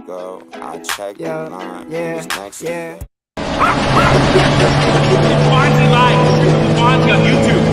go. I checked the line. Who's next? Bondzee Live. Trippin With Bondzee on YouTube.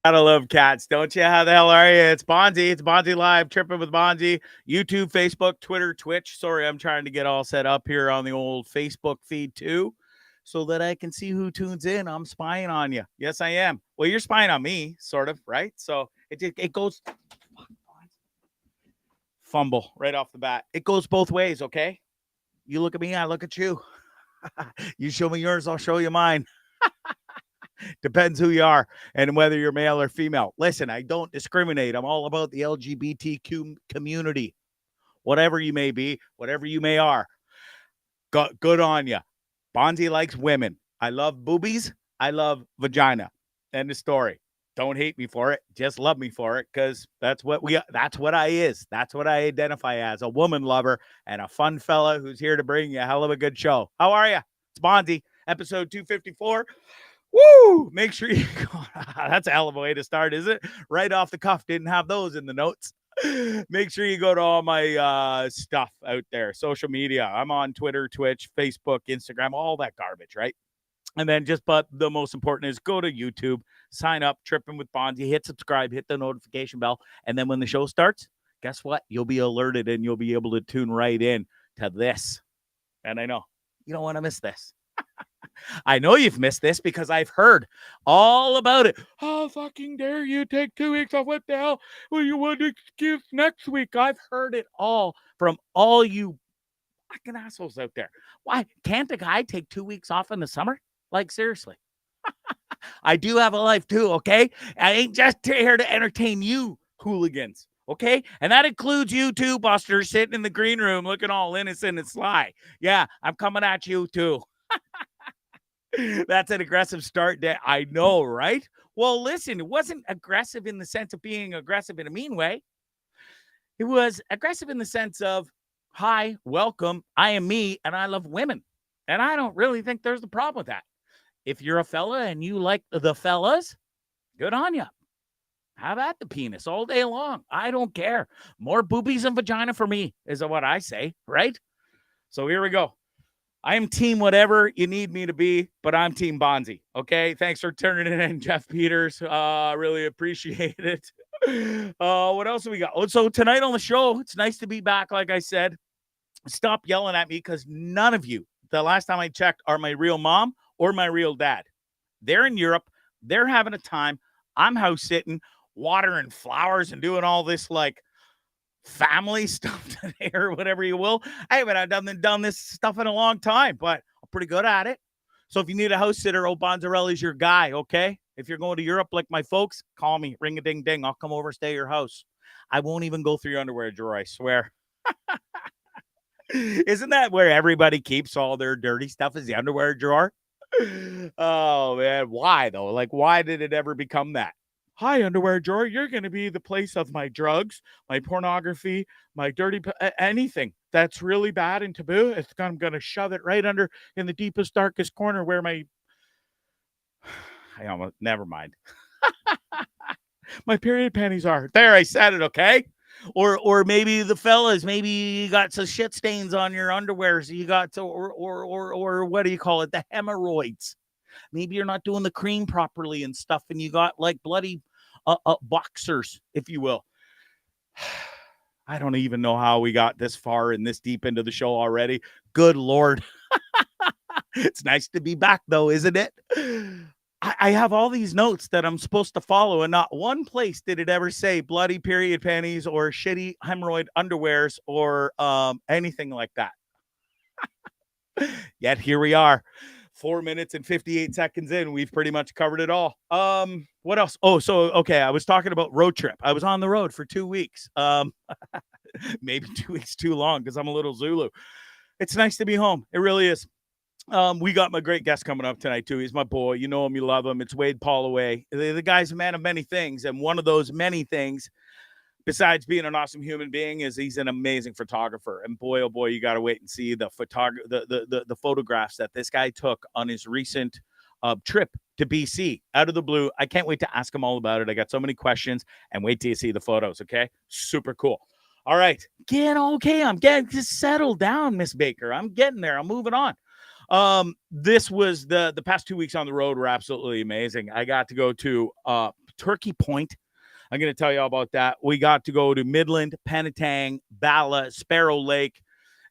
Gotta love cats, don't you? How the hell are you? It's Bondzee. It's Bondzee Live, Trippin With Bondzee, YouTube, Facebook, Twitter, Twitch. Sorry, I'm trying to get all set up here on the old Facebook feed too, so that I can see who tunes in. I'm spying on you. Yes, I am. Well, you're spying on me, sort of, right? So it goes fumble right off the bat. It goes both ways, okay? You look at me, I look at you. You show me yours, I'll show you mine. Depends who you are and whether you're male or female. Listen, I don't discriminate. I'm all about the LGBTQ community. Whatever you may be, whatever you may are, good on you. Bondzee likes women. I love boobies. I love vagina. End of story. Don't hate me for it. Just love me for it, because that's what I is. That's what I identify as, a woman lover and a fun fella who's here to bring you a hell of a good show. How are you? It's Bondzee, episode 254. Woo! Make sure you go. That's a hell of a way to start, is it? Right off the cuff. Didn't have those in the notes. Make sure you go to all my stuff out there. Social media. I'm on Twitter, Twitch, Facebook, Instagram, all that garbage, right? And then but the most important is go to YouTube, sign up, Trippin With Bondzee, hit subscribe, hit the notification bell. And then when the show starts, guess what? You'll be alerted and you'll be able to tune right in to this. And I know you don't want to miss this. I know you've missed this because I've heard all about it. How fucking dare you take 2 weeks off? What the hell will you want to excuse next week? I've heard it all from all you fucking assholes out there. Why can't a guy take 2 weeks off in the summer? Like, seriously. I do have a life too, okay? I ain't just here to entertain you hooligans, okay? And that includes you too, Buster, sitting in the green room looking all innocent and sly. Yeah, I'm coming at you too. That's an aggressive start. I know, right? Well, listen, it wasn't aggressive in the sense of being aggressive in a mean way. It was aggressive in the sense of, hi, welcome, I am me, and I love women. And I don't really think there's a problem with that. If you're a fella and you like the fellas, good on you. Have at the penis all day long. I don't care. More boobies and vagina for me is what I say, right? So here we go. I am team whatever you need me to be, but I'm team Bondzee. Okay. Thanks for turning it in, Jeff Peters. Really appreciate it. What else do we got? Oh, so tonight on the show, it's nice to be back. Like I said, stop yelling at me, because none of you, the last time I checked, are my real mom or my real dad. They're in Europe. They're having a time. I'm house sitting, watering flowers and doing all this like family stuff today or whatever you will. I haven't done this stuff in a long time, but I'm pretty good at it. So if you need a house sitter, OL Bondzarelli's your guy, okay? If you're going to Europe like my folks, call me. Ring a ding ding. I'll come over and stay at your house. I won't even go through your underwear drawer, I swear. Isn't that where everybody keeps all their dirty stuff, is the underwear drawer? Oh, man. Why, though? Like, why did it ever become that? Hi, underwear drawer. You're going to be the place of my drugs, my pornography, my dirty, anything that's really bad and taboo. I'm going to shove it right under in the deepest, darkest corner where never mind. My period panties are. There, I said it, okay? Or maybe the fellas, maybe you got some shit stains on your underwear. So you got or what do you call it? The hemorrhoids. Maybe you're not doing the cream properly and stuff, and you got like bloody boxers, if you will. I don't even know how we got this far and this deep into the show already. Good Lord. It's nice to be back, though, isn't it? I have all these notes that I'm supposed to follow, and not one place did it ever say bloody period panties or shitty hemorrhoid underwears or anything like that. Yet here we are, 4 minutes and 58 seconds in. We've pretty much covered it all. What else? Oh, so, okay, I was talking about road trip. I was on the road for 2 weeks. Maybe 2 weeks too long because I'm a little Zulu. It's nice to be home. It really is. We got my great guest coming up tonight, too. He's my boy. You know him. You love him. It's Wade Poloway. The guy's a man of many things. And one of those many things, besides being an awesome human being, is he's an amazing photographer. And boy, oh boy, you got to wait and see the photographs that this guy took on his recent trip to BC out of the blue. I can't wait to ask him all about it. I got so many questions, and wait till you see the photos, okay? Super cool. All right. I'm getting just settled down, Miss Baker. I'm getting there. I'm moving on. This was the past 2 weeks on the road were absolutely amazing. I got to go to Turkey Point. I'm going to tell you all about that. We got to go to Midland, Penetang, Bala, Sparrow Lake,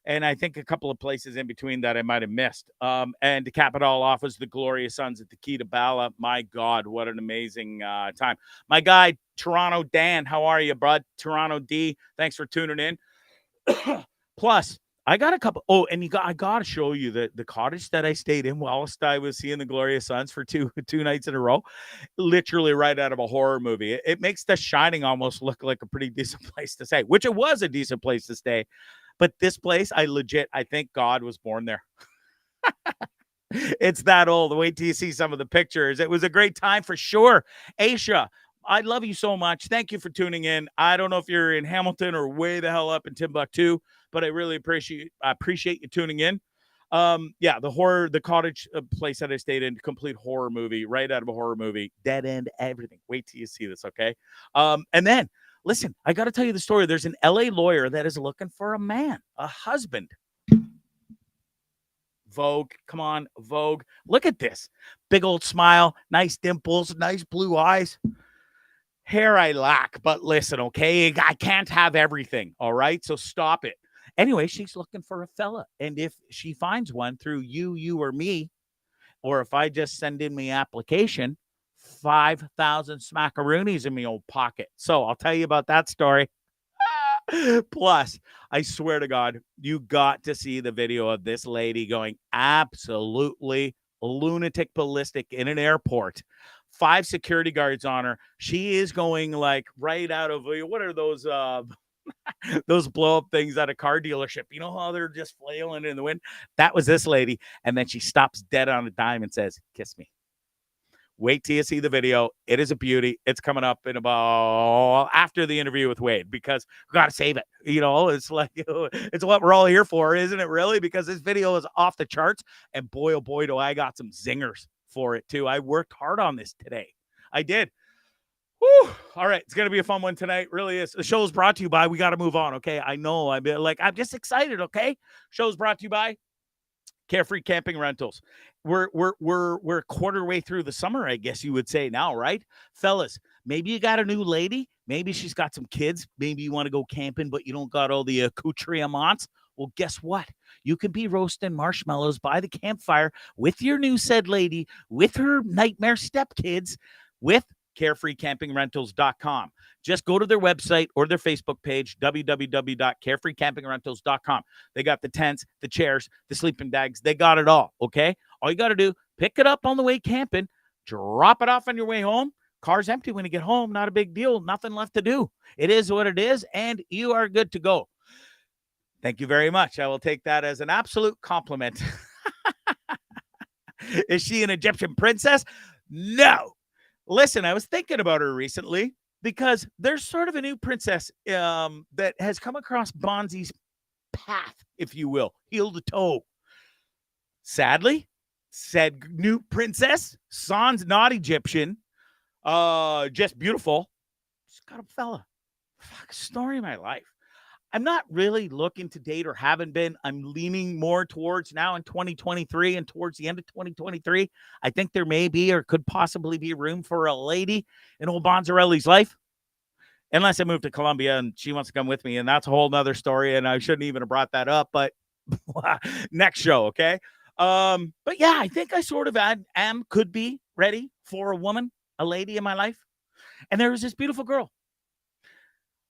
and I think a couple of places in between that I might have missed. And to cap it all off was the Glorious Sons at the Key to Bala. My God, what an amazing time. My guy, Toronto Dan, how are you, bud? Toronto D, thanks for tuning in. Plus, I got a couple. Oh, and I got to show you the cottage that I stayed in whilst I was seeing the Glorious Sons for two nights in a row. Literally right out of a horror movie. It makes The Shining almost look like a pretty decent place to stay, which it was a decent place to stay. But this place, I think God was born there. It's that old. Wait till you see some of the pictures. It was a great time for sure. Aisha, I love you so much. Thank you for tuning in. I don't know if you're in Hamilton or way the hell up in Timbuktu, but I really appreciate you tuning in. The cottage place that I stayed in, complete horror movie, right out of a horror movie, dead end, everything. Wait till you see this, okay? And then, listen, I got to tell you the story. There's an LA lawyer that is looking for a man, a husband. Vogue, come on, Vogue. Look at this. Big old smile, nice dimples, nice blue eyes. Hair I lack, but listen, okay? I can't have everything, all right? So stop it. Anyway, she's looking for a fella. And if she finds one through you or me, or if I just send in my application, 5,000 smackaroonies in my old pocket. So I'll tell you about that story. Plus, I swear to God, you got to see the video of this lady going absolutely lunatic ballistic in an airport. 5 security guards on her. She is going like right out of, what are those those blow up things at a car dealership? You know how they're just flailing in the wind? That was this lady. And then she stops dead on a dime and says, "Kiss me." Wait till you see the video. It is a beauty. It's coming up in about after the interview with Wade, because we got to save it. You know, it's like, it's what we're all here for, isn't it, really? Because this video is off the charts. And boy, oh boy, do I got some zingers for it, too. I worked hard on this today. I did. Whew. All right. It's going to be a fun one tonight. Really is. The show is brought to you by, we got to move on. Okay. I know. I'm just excited. Okay. Show's brought to you by Carefree Camping Rentals. We're a quarter way through the summer, I guess you would say now, right? Fellas, maybe you got a new lady. Maybe she's got some kids. Maybe you want to go camping, but you don't got all the accoutrements. Well, guess what? You can be roasting marshmallows by the campfire with your new said lady, with her nightmare stepkids, with carefreecampingrentals.com. Just go to their website or their Facebook page, www.carefreecampingrentals.com. They got the tents, the chairs, the sleeping bags. They got it all, okay? All you got to do, pick it up on the way camping, drop it off on your way home. Car's empty when you get home. Not a big deal. Nothing left to do. It is what it is, and you are good to go. Thank you very much. I will take that as an absolute compliment. Is she an Egyptian princess? No. Listen, I was thinking about her recently because there's sort of a new princess that has come across Bondzee's path, if you will, heel to toe. Sadly, said new princess, sans not Egyptian, just beautiful. She's got a fella. Fuck, story of my life. I'm not really looking to date, or haven't been. I'm leaning more towards now in 2023 and towards the end of 2023. I think there may be or could possibly be room for a lady in old Bondzarelli's life. Unless I move to Colombia and she wants to come with me, and that's a whole nother story, and I shouldn't even have brought that up, but next show, okay? But yeah, I think I sort of could be ready for a woman, a lady in my life. And there was this beautiful girl.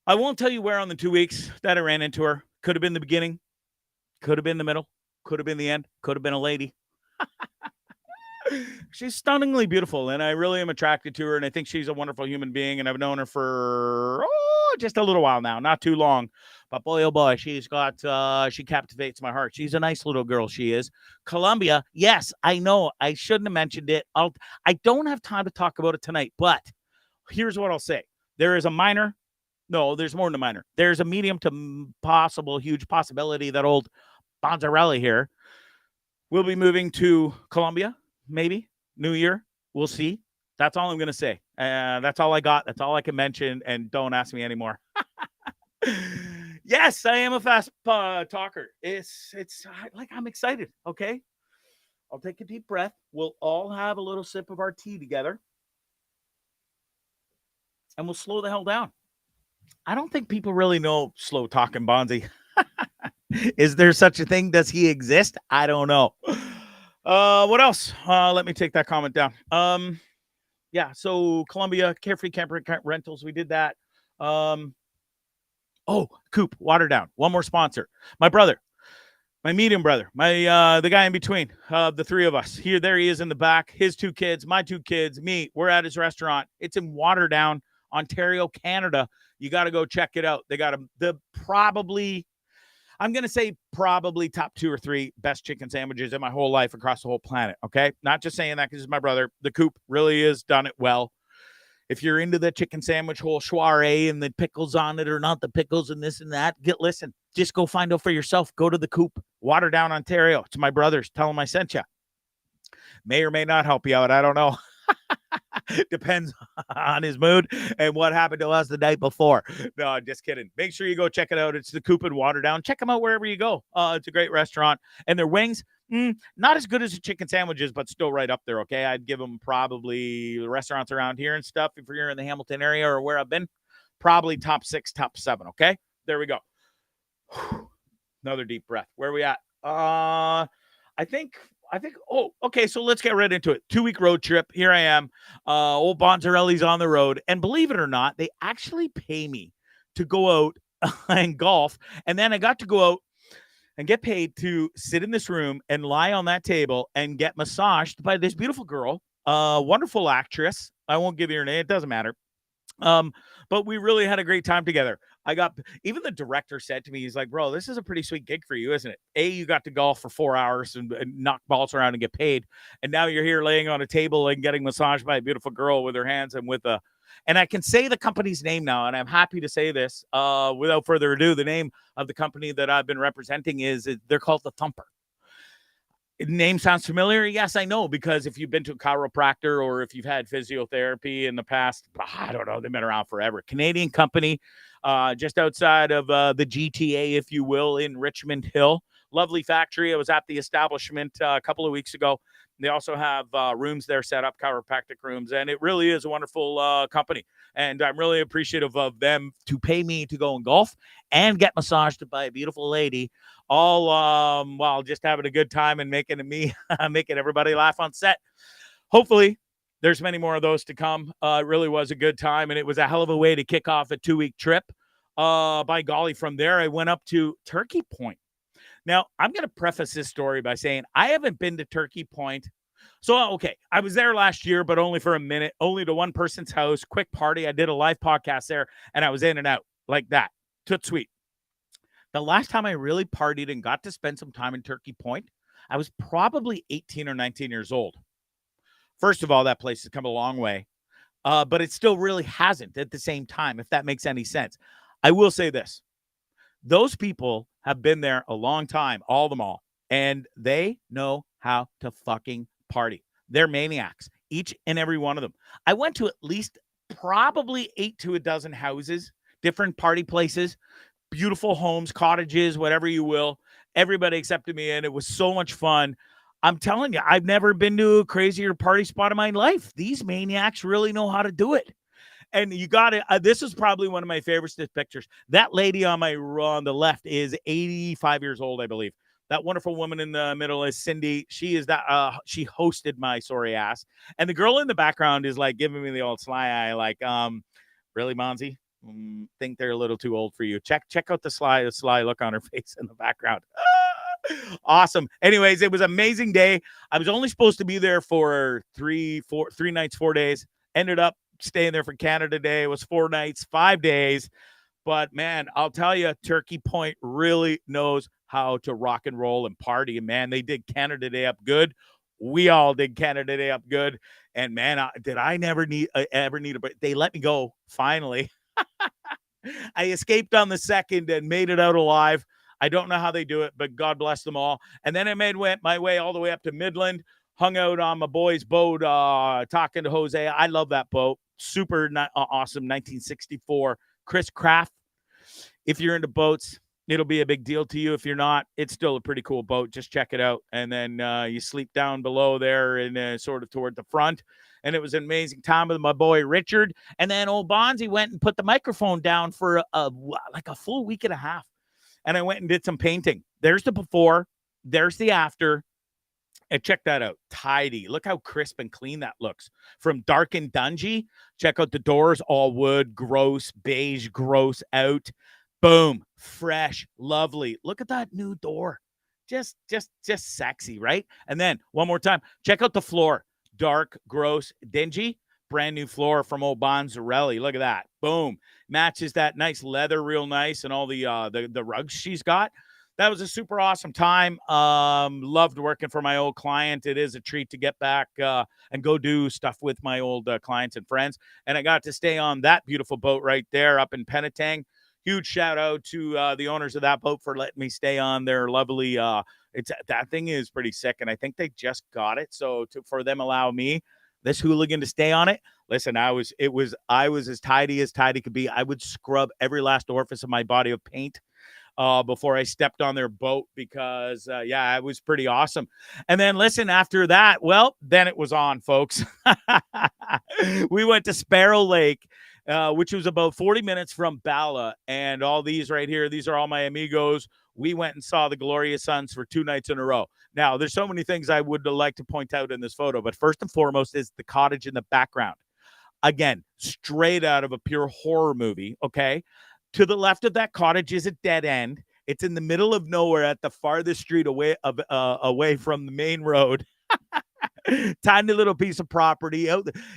I won't tell you where on the 2 weeks that I ran into her. Could have been the beginning. Could have been the middle. Could have been the end. Could have been a lady. She's stunningly beautiful, and I really am attracted to her, and I think she's a wonderful human being, and I've known her for just a little while now, not too long. But boy, oh boy, she captivates my heart. She's a nice little girl, she is. Colombia, yes, I know. I shouldn't have mentioned it. I don't have time to talk about it tonight, but here's what I'll say. There is a minor. No, there's more than a minor. There's a medium to possible, huge possibility that old Bondzarelli here will be moving to Colombia, maybe. New Year. We'll see. That's all I'm going to say. That's all I got. That's all I can mention, and don't ask me anymore. Yes, I am a fast talker. It's like I'm excited, okay? I'll take a deep breath. We'll all have a little sip of our tea together, and we'll slow the hell down. I don't think people really know slow talking Bondzee. Is there such a thing? Does he exist? I don't know. What else? Let me take that comment down. Yeah, so Colombia, Carefree Camper Rentals, we did that. Coop, water down. One more sponsor. My brother, my medium brother, the guy in between, the three of us. There he is in the back. His two kids, my two kids, me. We're at his restaurant. It's in Waterdown, Ontario, Canada. You got to go check it out. They got I'm going to say probably top 2 or 3 best chicken sandwiches in my whole life across the whole planet, okay? Not just saying that because it's my brother. The Coop really has done it well. If you're into the chicken sandwich whole soiree and the pickles on it or not the pickles and this and that, listen. Just go find out for yourself. Go to the Coop, Waterdown, Ontario. It's my brother's. Tell him I sent you. May or may not help you out. I don't know. Depends on his mood and what happened to us the night before. No, just kidding. Make sure you go check it out. It's the Coop in Waterdown. Check them out wherever you go. It's a great restaurant. And their wings, not as good as the chicken sandwiches, but still right up there, okay? I'd give them probably the restaurants around here and stuff. If you're in the Hamilton area or where I've been, probably top 6, top 7, okay? There we go. Another deep breath. Where are we at? I think, okay, so let's get right into it. 2-week road trip. Here I am. Old Bondzarelli's on the road. And believe it or not, they actually pay me to go out and golf. And then I got to go out and get paid to sit in this room and lie on that table and get massaged by this beautiful girl, wonderful actress. I won't give you her name. It doesn't matter. But we really had a great time together. Even the director said to me, he's like, bro, this is a pretty sweet gig for you, isn't it? You got to golf for 4 hours and knock balls around and get paid. And now you're here laying on a table and getting massaged by a beautiful girl with her hands and and I can say the company's name now. And I'm happy to say this, without further ado, the name of the company that I've been representing they're called The Thumper. Name sounds familiar? Yes, I know, because if you've been to a chiropractor or if you've had physiotherapy in the past, I don't know, they've been around forever. Canadian company, just outside of the GTA, if you will, in Richmond Hill. Lovely factory. I was at the establishment a couple of weeks ago. They also have rooms there set up, chiropractic rooms, and it really is a wonderful company. And I'm really appreciative of them to pay me to go and golf and get massaged by a beautiful lady, all while just having a good time and making everybody laugh on set. Hopefully, there's many more of those to come. It really was a good time, and it was a hell of a way to kick off a 2-week trip. By golly, from there, I went up to Turkey Point. Now, I'm going to preface this story by saying I haven't been to Turkey Point. So, okay, I was there last year, but only for a minute, only to one person's house, quick party. I did a live podcast there, and I was in and out like that. Toot sweet. The last time I really partied and got to spend some time in Turkey Point, I was probably 18 or 19 years old. First of all, that place has come a long way, but it still really hasn't at the same time, if that makes any sense. I will say this. Those people have been there a long time, all and they know how to fucking party. They're maniacs, each and every one of them. I went to at least probably 8 to a dozen houses, different party places, beautiful homes, cottages, whatever you will. Everybody accepted me, and it was so much fun. I'm telling you, I've never been to a crazier party spot in my life. These maniacs really know how to do it. And you got it. This is probably one of my favorite pictures. That lady on the left is 85 years old, I believe. That wonderful woman in the middle is Cindy. She is she hosted my sorry ass. And the girl in the background is like giving me the old sly eye, like, really, Bondzee? Think they're a little too old for you. Check out the sly look on her face in the background. Awesome. Anyways, it was an amazing day. I was only supposed to be there for 3 nights, 4 days. Ended up staying there for Canada Day. It was 4 nights, 5 days. But man, I'll tell you, Turkey Point really knows how to rock and roll and party. And man, they did Canada Day up good. We all did Canada Day up good. And man, did I never need ever need a break? They let me go finally. I escaped on the second and made it out alive. I don't know how they do it, but God bless them all. And then I went my way all the way up to Midland, hung out on my boy's boat, talking to Jose. I love that boat. Super awesome 1964 Chris Craft. If you're into boats, it'll be a big deal to you. If you're not, it's still a pretty cool boat. Just check it out. And then you sleep down below there and sort of toward the front. And it was an amazing time with my boy Richard. And then old Bondzee went and put the microphone down for like a full week and a half. And I went and did some painting. There's the before. There's the after. And check that out. Tidy. Look how crisp and clean that looks. From dark and dungy, check out the doors. All wood, gross, beige, gross out. Boom. Fresh, lovely. Look at that new door. Just sexy, right? And then one more time, check out the floor. Dark, gross, dingy. Brand new floor from OL BONDZARELLI. Look at that. Boom. Matches that nice leather real nice and all the rugs she's got. That was a super awesome time. Loved working for my old client. It is a treat to get back and go do stuff with my old clients and friends. And I got to stay on that beautiful boat right there up in Penetang. Huge shout out to the owners of that boat for letting me stay on their lovely. That thing is pretty sick, and I think they just got it. So for them allow me, this hooligan, to stay on it. Listen, I was as tidy could be. I would scrub every last orifice of my body of paint before I stepped on their boat because, it was pretty awesome. And then listen, after that, well, then it was on, folks. We went to Sparrow Lake, which was about 40 minutes from Bala. And all these right here, these are all my amigos. We went and saw the glorious suns for 2 nights in a row. Now, there's so many things I would like to point out in this photo, but first and foremost is the cottage in the background. Again, straight out of a pure horror movie, okay? To the left of that cottage is a dead end. It's in the middle of nowhere at the farthest street away from the main road. Tiny little piece of property.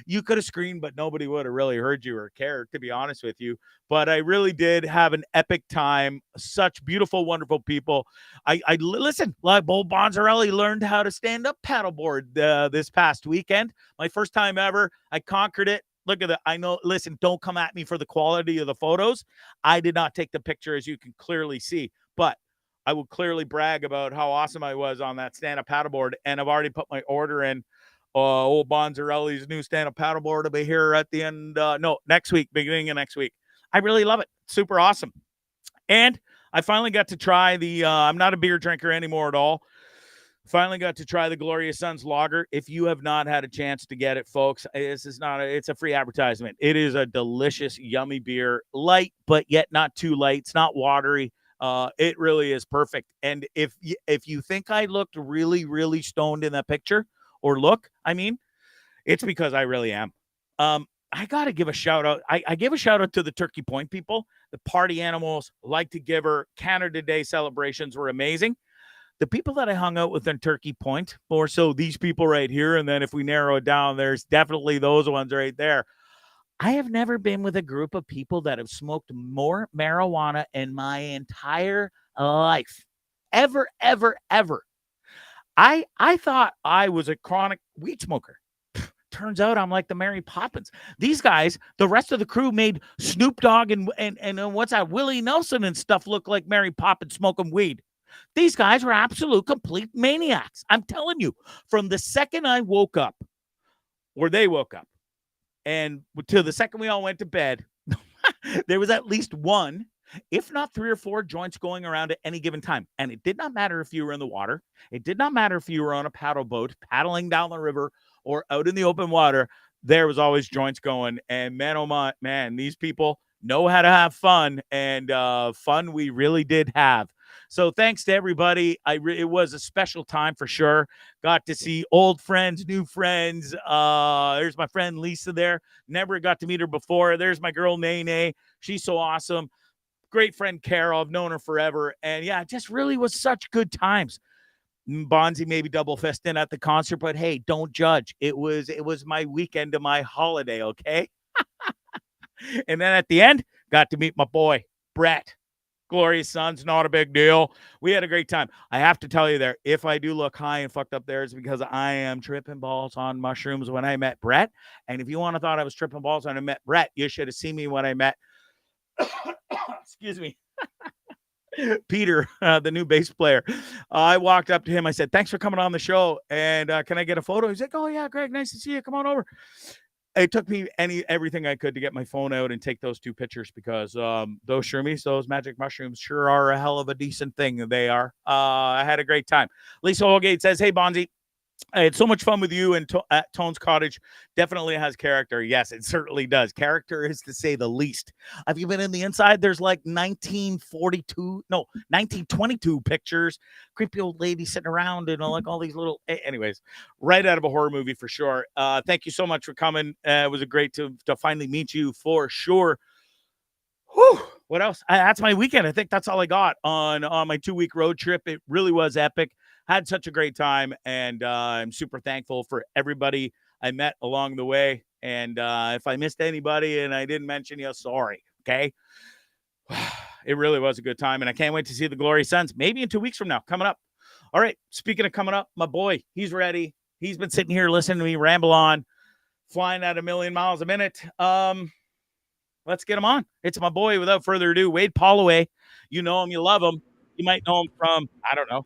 You could have screamed, but nobody would have really heard you or cared, to be honest with you. But I really did have an epic time. Such beautiful, wonderful people. I listen, like OL BONDZARELLI learned how to stand up paddleboard this past weekend. My first time ever. I conquered it. Look at that. I know, listen, don't come at me for the quality of the photos. I did not take the picture, as you can clearly see, but I will clearly brag about how awesome I was on that stand-up paddleboard, and I've already put my order in. OL BONDZARELLI's new stand-up paddleboard will be here at the end. Next week, beginning of next week. I really love it. Super awesome. And I finally got to try the, I'm not a beer drinker anymore at all. Finally got to try the Glorious Suns Lager. If you have not had a chance to get it, folks, it's a free advertisement. It is a delicious, yummy beer. Light, but yet not too light. It's not watery. It really is perfect. And if you think I looked really, really stoned in that picture, it's because I really am. I got to give a shout out. I give a shout out to the Turkey Point people, the party animals, like to give her. Canada Day celebrations were amazing. The people that I hung out with in Turkey Point, more so these people right here. And then if we narrow it down, there's definitely those ones right there. I have never been with a group of people that have smoked more marijuana in my entire life. Ever, ever, ever. I thought I was a chronic weed smoker. Turns out I'm like the Mary Poppins. These guys, the rest of the crew made Snoop Dogg and what's that, Willie Nelson and stuff look like Mary Poppins smoking weed. These guys were absolute complete maniacs. I'm telling you, from the second I woke up, or they woke up, and to the second we all went to bed, there was at least one, if not 3 or 4 joints going around at any given time. And it did not matter if you were in the water. It did not matter if you were on a paddle boat, paddling down the river, or out in the open water. There was always joints going. And man, oh my, man, these people know how to have fun. And fun we really did have. So thanks to everybody. It was a special time for sure. Got to see old friends, new friends. There's my friend Lisa there. Never got to meet her before. There's my girl Nene. She's so awesome. Great friend Carol. I've known her forever. And yeah, it just really was such good times. Bondzee maybe double fisting at the concert, but hey, don't judge. It was my weekend of my holiday, okay? And then at the end, got to meet my boy. Brett. Glorious Sons, not a big deal. We had a great time. I have to tell you there, if I do look high and fucked up there, it's because I am tripping balls on mushrooms when I met Brett. And if you want to thought I was tripping balls when I met Brett, you should have seen me when I met, excuse me, Peter, the new bass player. I walked up to him. I said, thanks for coming on the show. And can I get a photo? He's like, oh, yeah, Greg, nice to see you. Come on over. It took me everything I could to get my phone out and take those 2 pictures because those shroomies, those magic mushrooms sure are a hell of a decent thing. They are. I had a great time. Lisa Holgate says, hey, Bondzee, I had so much fun with you and at Tone's Cottage. Definitely has character. Yes, it certainly does. Character is to say the least. Have you been in the inside? There's like 1922 pictures. Creepy old lady sitting around and like all these little. Anyways, right out of a horror movie for sure. Thank you so much for coming. It was great to finally meet you for sure. Whew. What else? That's my weekend. I think that's all I got on my 2-week road trip. It really was epic. Had such a great time, and I'm super thankful for everybody I met along the way. And if I missed anybody and I didn't mention you, sorry, okay? It really was a good time, and I can't wait to see the Glorious Sons, maybe in 2 weeks from now, coming up. All right, speaking of coming up, my boy, he's ready. He's been sitting here listening to me ramble on, flying at 1,000,000 miles a minute. Let's get him on. It's my boy, without further ado, Wade Poloway. You know him, you love him. You might know him from, I don't know,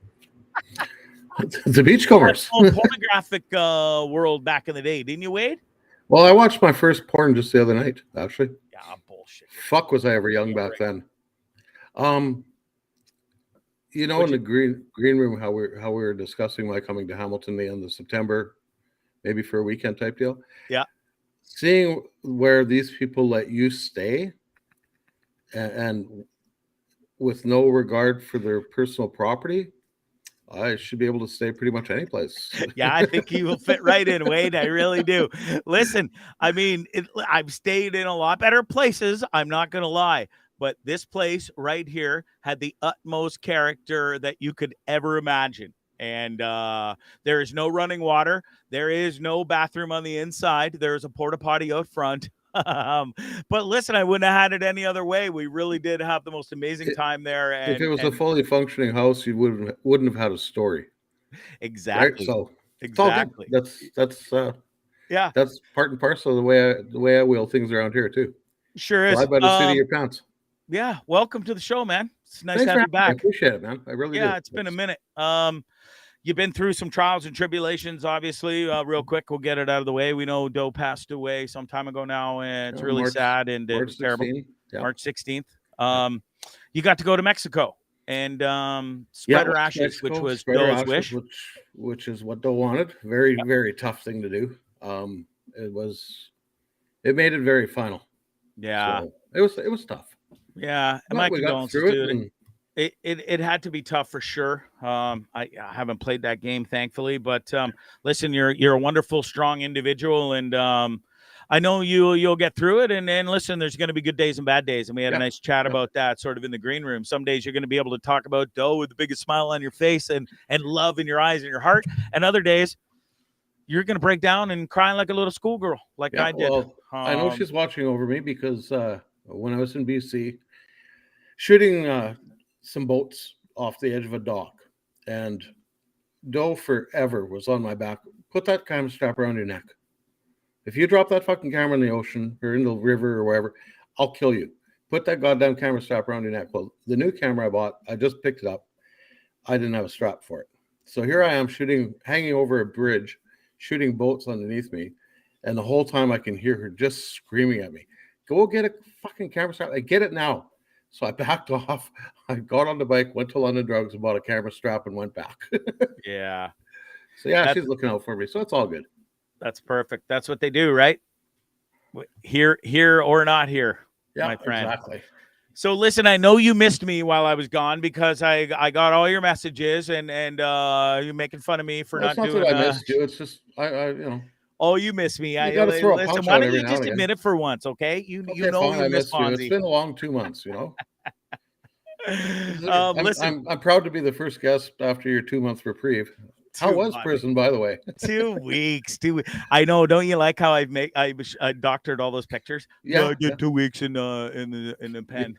the Beachcombers. Pornographic world back in the day, didn't you, Wade? Well, I watched my first porn just the other night, actually. Yeah, bullshit. Fuck, was I ever young back then? You know, in the green room, how we were discussing my coming to Hamilton the end of September, maybe for a weekend type deal. Yeah. Seeing where these people let you stay, and with no regard for their personal property, I should be able to stay pretty much any place. Yeah, I think you will fit right in, Wade. I really do. Listen, I mean, I've stayed in a lot better places. I'm not going to lie. But this place right here had the utmost character that you could ever imagine. And there is no running water. There is no bathroom on the inside. There's a porta potty out front. But listen, I wouldn't have had it any other way. We really did have the most amazing time there. And if it was a fully functioning house, you wouldn't have had a story. Exactly. Right? So exactly. That's yeah. That's part and parcel of the way I wheel things around here too. Sure is. Fly by the seat of your pants. Yeah. Welcome to the show, man. It's nice Thanks to have you back. I appreciate it, man. I really do. Yeah, it's been a minute. You've been through some trials and tribulations, obviously. Real quick, we'll get it out of the way. We know Doe passed away some time ago now, and it's really sad and it's terrible. Yeah. March 16th. You got to go to Mexico and spread her ashes, Mexico, which was Doe's wish. Which is what Doe wanted. Very, very tough thing to do. It made it very final. Yeah. So it was tough. Yeah. And my condolences, dude. It had to be tough for sure. I haven't played that game, thankfully, but listen, you're a wonderful, strong individual, and I know you'll get through it. And listen, there's going to be good days and bad days, and we had a nice chat about that, sort of in the green room. Some days you're going to be able to talk about Doe with the biggest smile on your face and love in your eyes and your heart, and other days you're going to break down and cry like a little schoolgirl, like I did. Well, I know she's watching over me because when I was in BC, shooting some boats off the edge of a dock, and Doe forever was on my back. Put that camera strap around your neck. If you drop that fucking camera in the ocean or in the river or wherever, I'll kill you. Put that goddamn camera strap around your neck. Well, the new camera I bought, I just picked it up. I didn't have a strap for it. So here I am hanging over a bridge, shooting boats underneath me. And the whole time I can hear her just screaming at me, go get a fucking camera strap. I get it now. So I backed off. I got on the bike, went to London Drugs, and bought a camera strap and went back. Yeah. So yeah, she's looking out for me. So it's all good. That's perfect. That's what they do, right? Here or not here, my friend. Exactly. So listen, I know you missed me while I was gone because I got all your messages and you're making fun of me for not doing. That I missed you. It's just I Oh, you miss me. You gotta throw a punch why don't out you just admit it for once, okay? You know fine, you miss Bondzee. It's been a long 2 months, Listen, I'm proud to be the first guest after your 2 month reprieve. How was prison, by the way? 2 weeks. I know. Don't you like how I doctored all those pictures? Yeah, I did 2 weeks in the pen.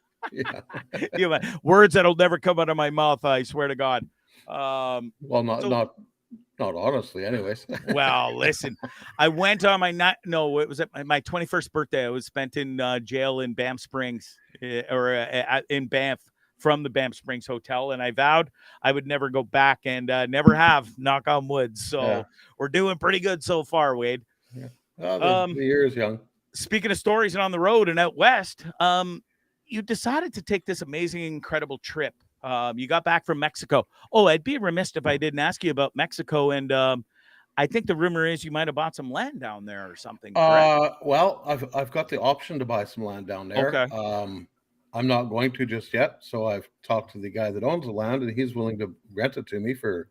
Yeah, words that'll never come out of my mouth. I swear to God. Well, not honestly, anyways. Well, listen, I went on it was at my 21st birthday. I was spent in jail in Banff Springs, in Banff, from the Banff Springs Hotel, and I vowed I would never go back, and never have. Knock on wood. So we're doing pretty good so far, Wade. Yeah. Well, the year is young. Speaking of stories and on the road and out west, you decided to take this amazing, incredible trip. You got back from Mexico. Oh, I'd be remiss if I didn't ask you about Mexico. And I think the rumor is you might have bought some land down there or something. Well, I've got the option to buy some land down there. Okay. I'm not going to just yet. So I've talked to the guy that owns the land, and he's willing to rent it to me for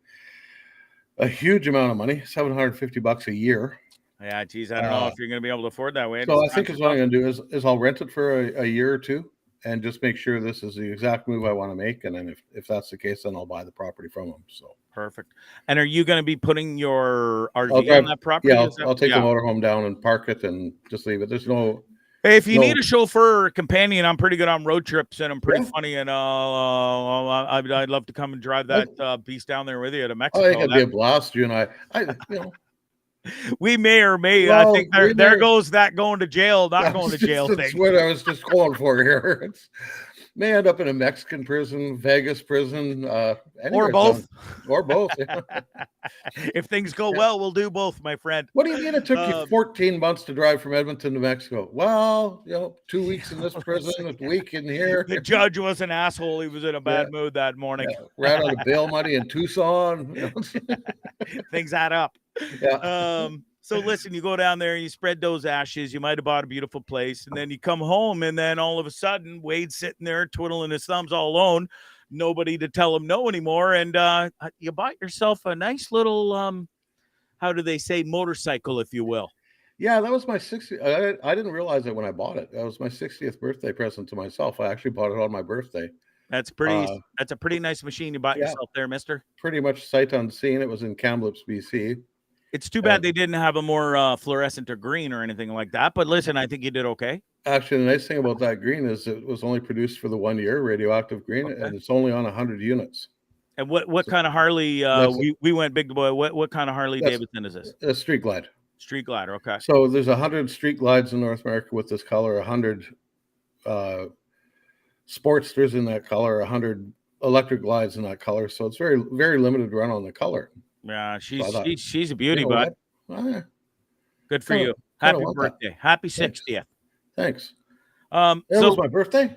a huge amount of money, $750 a year. Yeah, geez, I don't know if you're going to be able to afford that way. So I think what I'm going to do is I'll rent it for a year or two and just make sure this is the exact move I want to make. And then if that's the case, then I'll buy the property from him. So perfect. And are you going to be putting your RV on that property? Yeah, I'll take the motorhome down and park it and just leave it. There's no... Hey, if you need a chauffeur or a companion, I'm pretty good on road trips, and I'm pretty funny, and I'd love to come and drive that beast down there with you to Mexico. I think it'd be a blast, you and I we may or may. I think there goes that going to jail, not going to jail thing. That's what I was just going for here. May end up in a Mexican prison, Vegas prison, or both. Or both. If things go well, we'll do both, my friend. What do you mean it took you 14 months to drive from Edmonton to Mexico? Well, 2 weeks in this prison, a week in here. The judge was an asshole. He was in a bad mood that morning. Ran out of bail money in Tucson. Things add up. Yeah. So listen, you go down there, you spread those ashes. You might have bought a beautiful place, and then you come home, and then all of a sudden, Wade's sitting there twiddling his thumbs all alone, nobody to tell him no anymore, and you bought yourself a nice little, how do they say, motorcycle, if you will. Yeah, that was my 60th. I didn't realize it when I bought it. That was my 60th birthday present to myself. I actually bought it on my birthday. That's pretty. That's a pretty nice machine you bought yourself there, mister. Pretty much sight unseen. It was in Kamloops, BC. It's too bad they didn't have a more fluorescent or green or anything like that. But listen, I think you did okay. Actually, the nice thing about that green is it was only produced for the 1 year, radioactive green, and it's only on 100 units. And what kind of Harley? We went big boy. What kind of Harley Davidson is this? A Street Glide. Street Glider. Okay. So there's 100 Street Glides in North America with this color, 100 Sportsters in that color, 100 electric glides in that color. So it's very, very limited run on the color. Yeah, she's a beauty, bud. Good for you. Happy birthday. That. Happy 60th. Thanks. So was my birthday?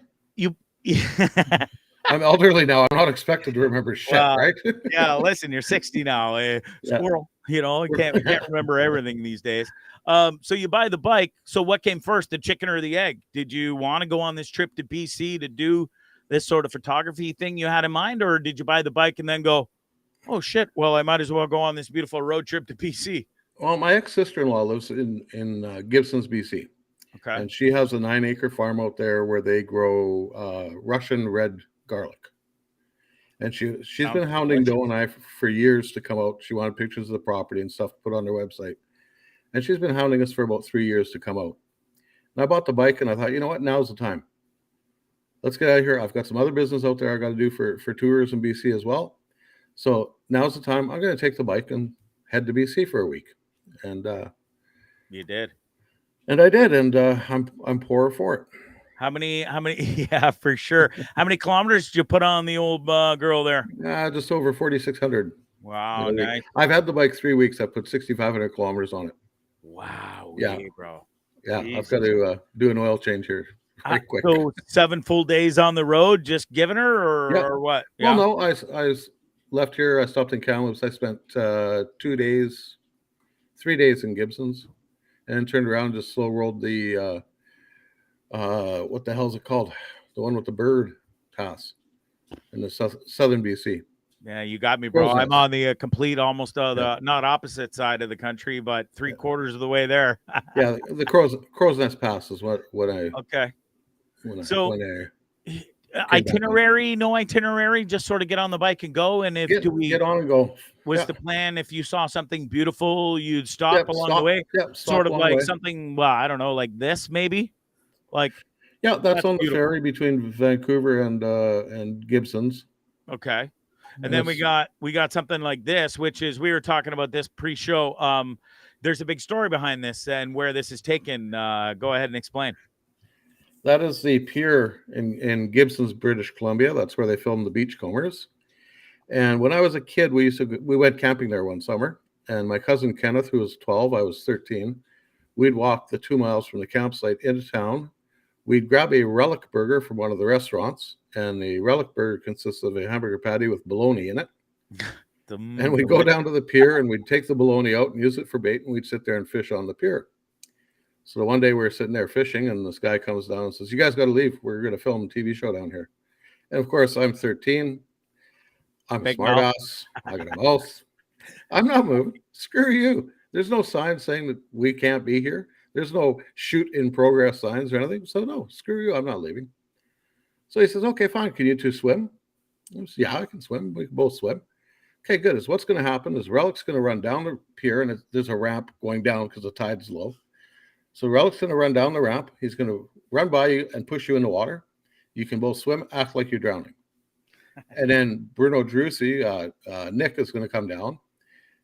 I'm elderly now. I'm not expected to remember shit, right? Yeah, listen, you're 60 now. Squirrel, you can't remember everything these days. So you buy the bike. So what came first, the chicken or the egg? Did you want to go on this trip to BC to do this sort of photography thing you had in mind, or did you buy the bike and then go, oh shit, well, I might as well go on this beautiful road trip to BC? Well, my ex-sister-in-law lives in Gibsons, BC. Okay. And she has a 9-acre farm out there where they grow Russian red garlic. And she's been hounding Doe and I for years to come out. She wanted pictures of the property and stuff to put on their website. And she's been hounding us for about 3 years to come out. And I bought the bike and I thought, you know what, now's the time. Let's get out of here. I've got some other business out there I got to do for tours in BC as well. So now's the time. I'm going to take the bike and head to BC for a week. And you did. And I did. And I'm poorer for it. How many? Yeah, for sure. How many kilometers did you put on the old girl there? Just over 4,600. Wow. Nice. I've had the bike 3 weeks. I put 6,500 kilometers on it. Wow. Yeah, bro. Yeah. Jesus. I've got to do an oil change here. Quick. So 7 full days on the road, just giving her or what? Yeah. Well, no, I left here. I stopped in Kamloops. I spent 3 days in Gibsons, and then turned around and just slow rolled the what the hell is it called? The one with the bird pass in the southern BC. Yeah, you got me, bro. I'm on the complete, almost the not opposite side of the country, but 3/4 of the way there. Yeah, the Crow's Nest Pass is what I. Okay. So itinerary, no itinerary, just sort of get on the bike and go. And if get on and go. Was the plan, if you saw something beautiful, you'd stop along the way? Yep, sort of like something, well, I don't know, like this maybe? Like Yeah, that's on the beautiful. ferry between Vancouver and Gibson's. Okay. And then we got something like this, which is, we were talking about this pre-show. There's a big story behind this and where this is taken. Go ahead and explain. That is the pier in Gibson's, British Columbia. That's where they filmed the Beachcombers. And when I was a kid, we went camping there one summer. And my cousin Kenneth, who was 12, I was 13, we'd walk the 2 miles from the campsite into town. We'd grab a relic burger from one of the restaurants, and the relic burger consists of a hamburger patty with bologna in it. And we'd go down to the pier, and we'd take the bologna out and use it for bait, and we'd sit there and fish on the pier. So one day we were sitting there fishing, and this guy comes down and says, "You guys got to leave. We're going to film a TV show down here." And of course, I'm 13. I'm a smart ass. I got a mouth. I'm not moving. Screw you. There's no sign saying that we can't be here. There's no shoot in progress signs or anything. So no, screw you. I'm not leaving. So he says, "Okay, fine. Can you two swim?" I said, "Yeah, I can swim. We can both swim." Okay, good. What's going to happen is Relic's going to run down the pier, and there's a ramp going down because the tide's low. So Relic's going to run down the ramp. He's going to run by you and push you in the water. You can both swim, act like you're drowning. And then Bruno Drusi, Nick, is going to come down,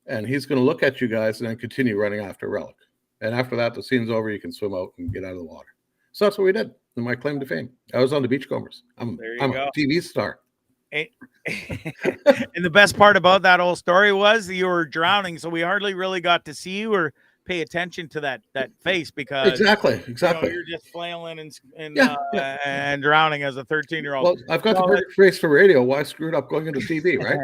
and he's going to look at you guys and then continue running after Relic. And after that, the scene's over. You can swim out and get out of the water. So that's what we did. And my claim to fame. I was on the Beachcombers. I'm a TV star. And the best part about that whole story was you were drowning, so we hardly really got to see you or pay attention to that face, because exactly you're just flailing and drowning as a 13-year-old. Well, I've got the perfect face for radio. Why screw it up going into TV, right?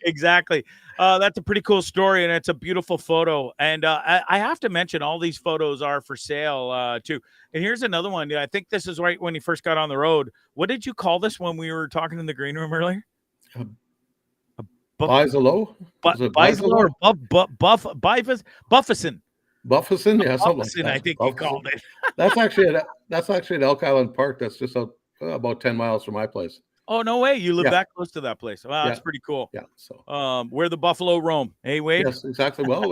Exactly. That's a pretty cool story, and it's a beautiful photo. And I have to mention, all these photos are for sale too. And here's another one. I think this is right when you first got on the road. What did you call this when we were talking in the green room earlier? Buffalo? Buffalo or Buffison? Buffison, yeah, something like that. I think you called it. That's actually at Elk Island Park. That's just about 10 miles from my place. Oh, no way. You live that close to that place. Wow, that's pretty cool. Yeah. So where the buffalo roam. Hey, Wade? Yes, exactly. Well,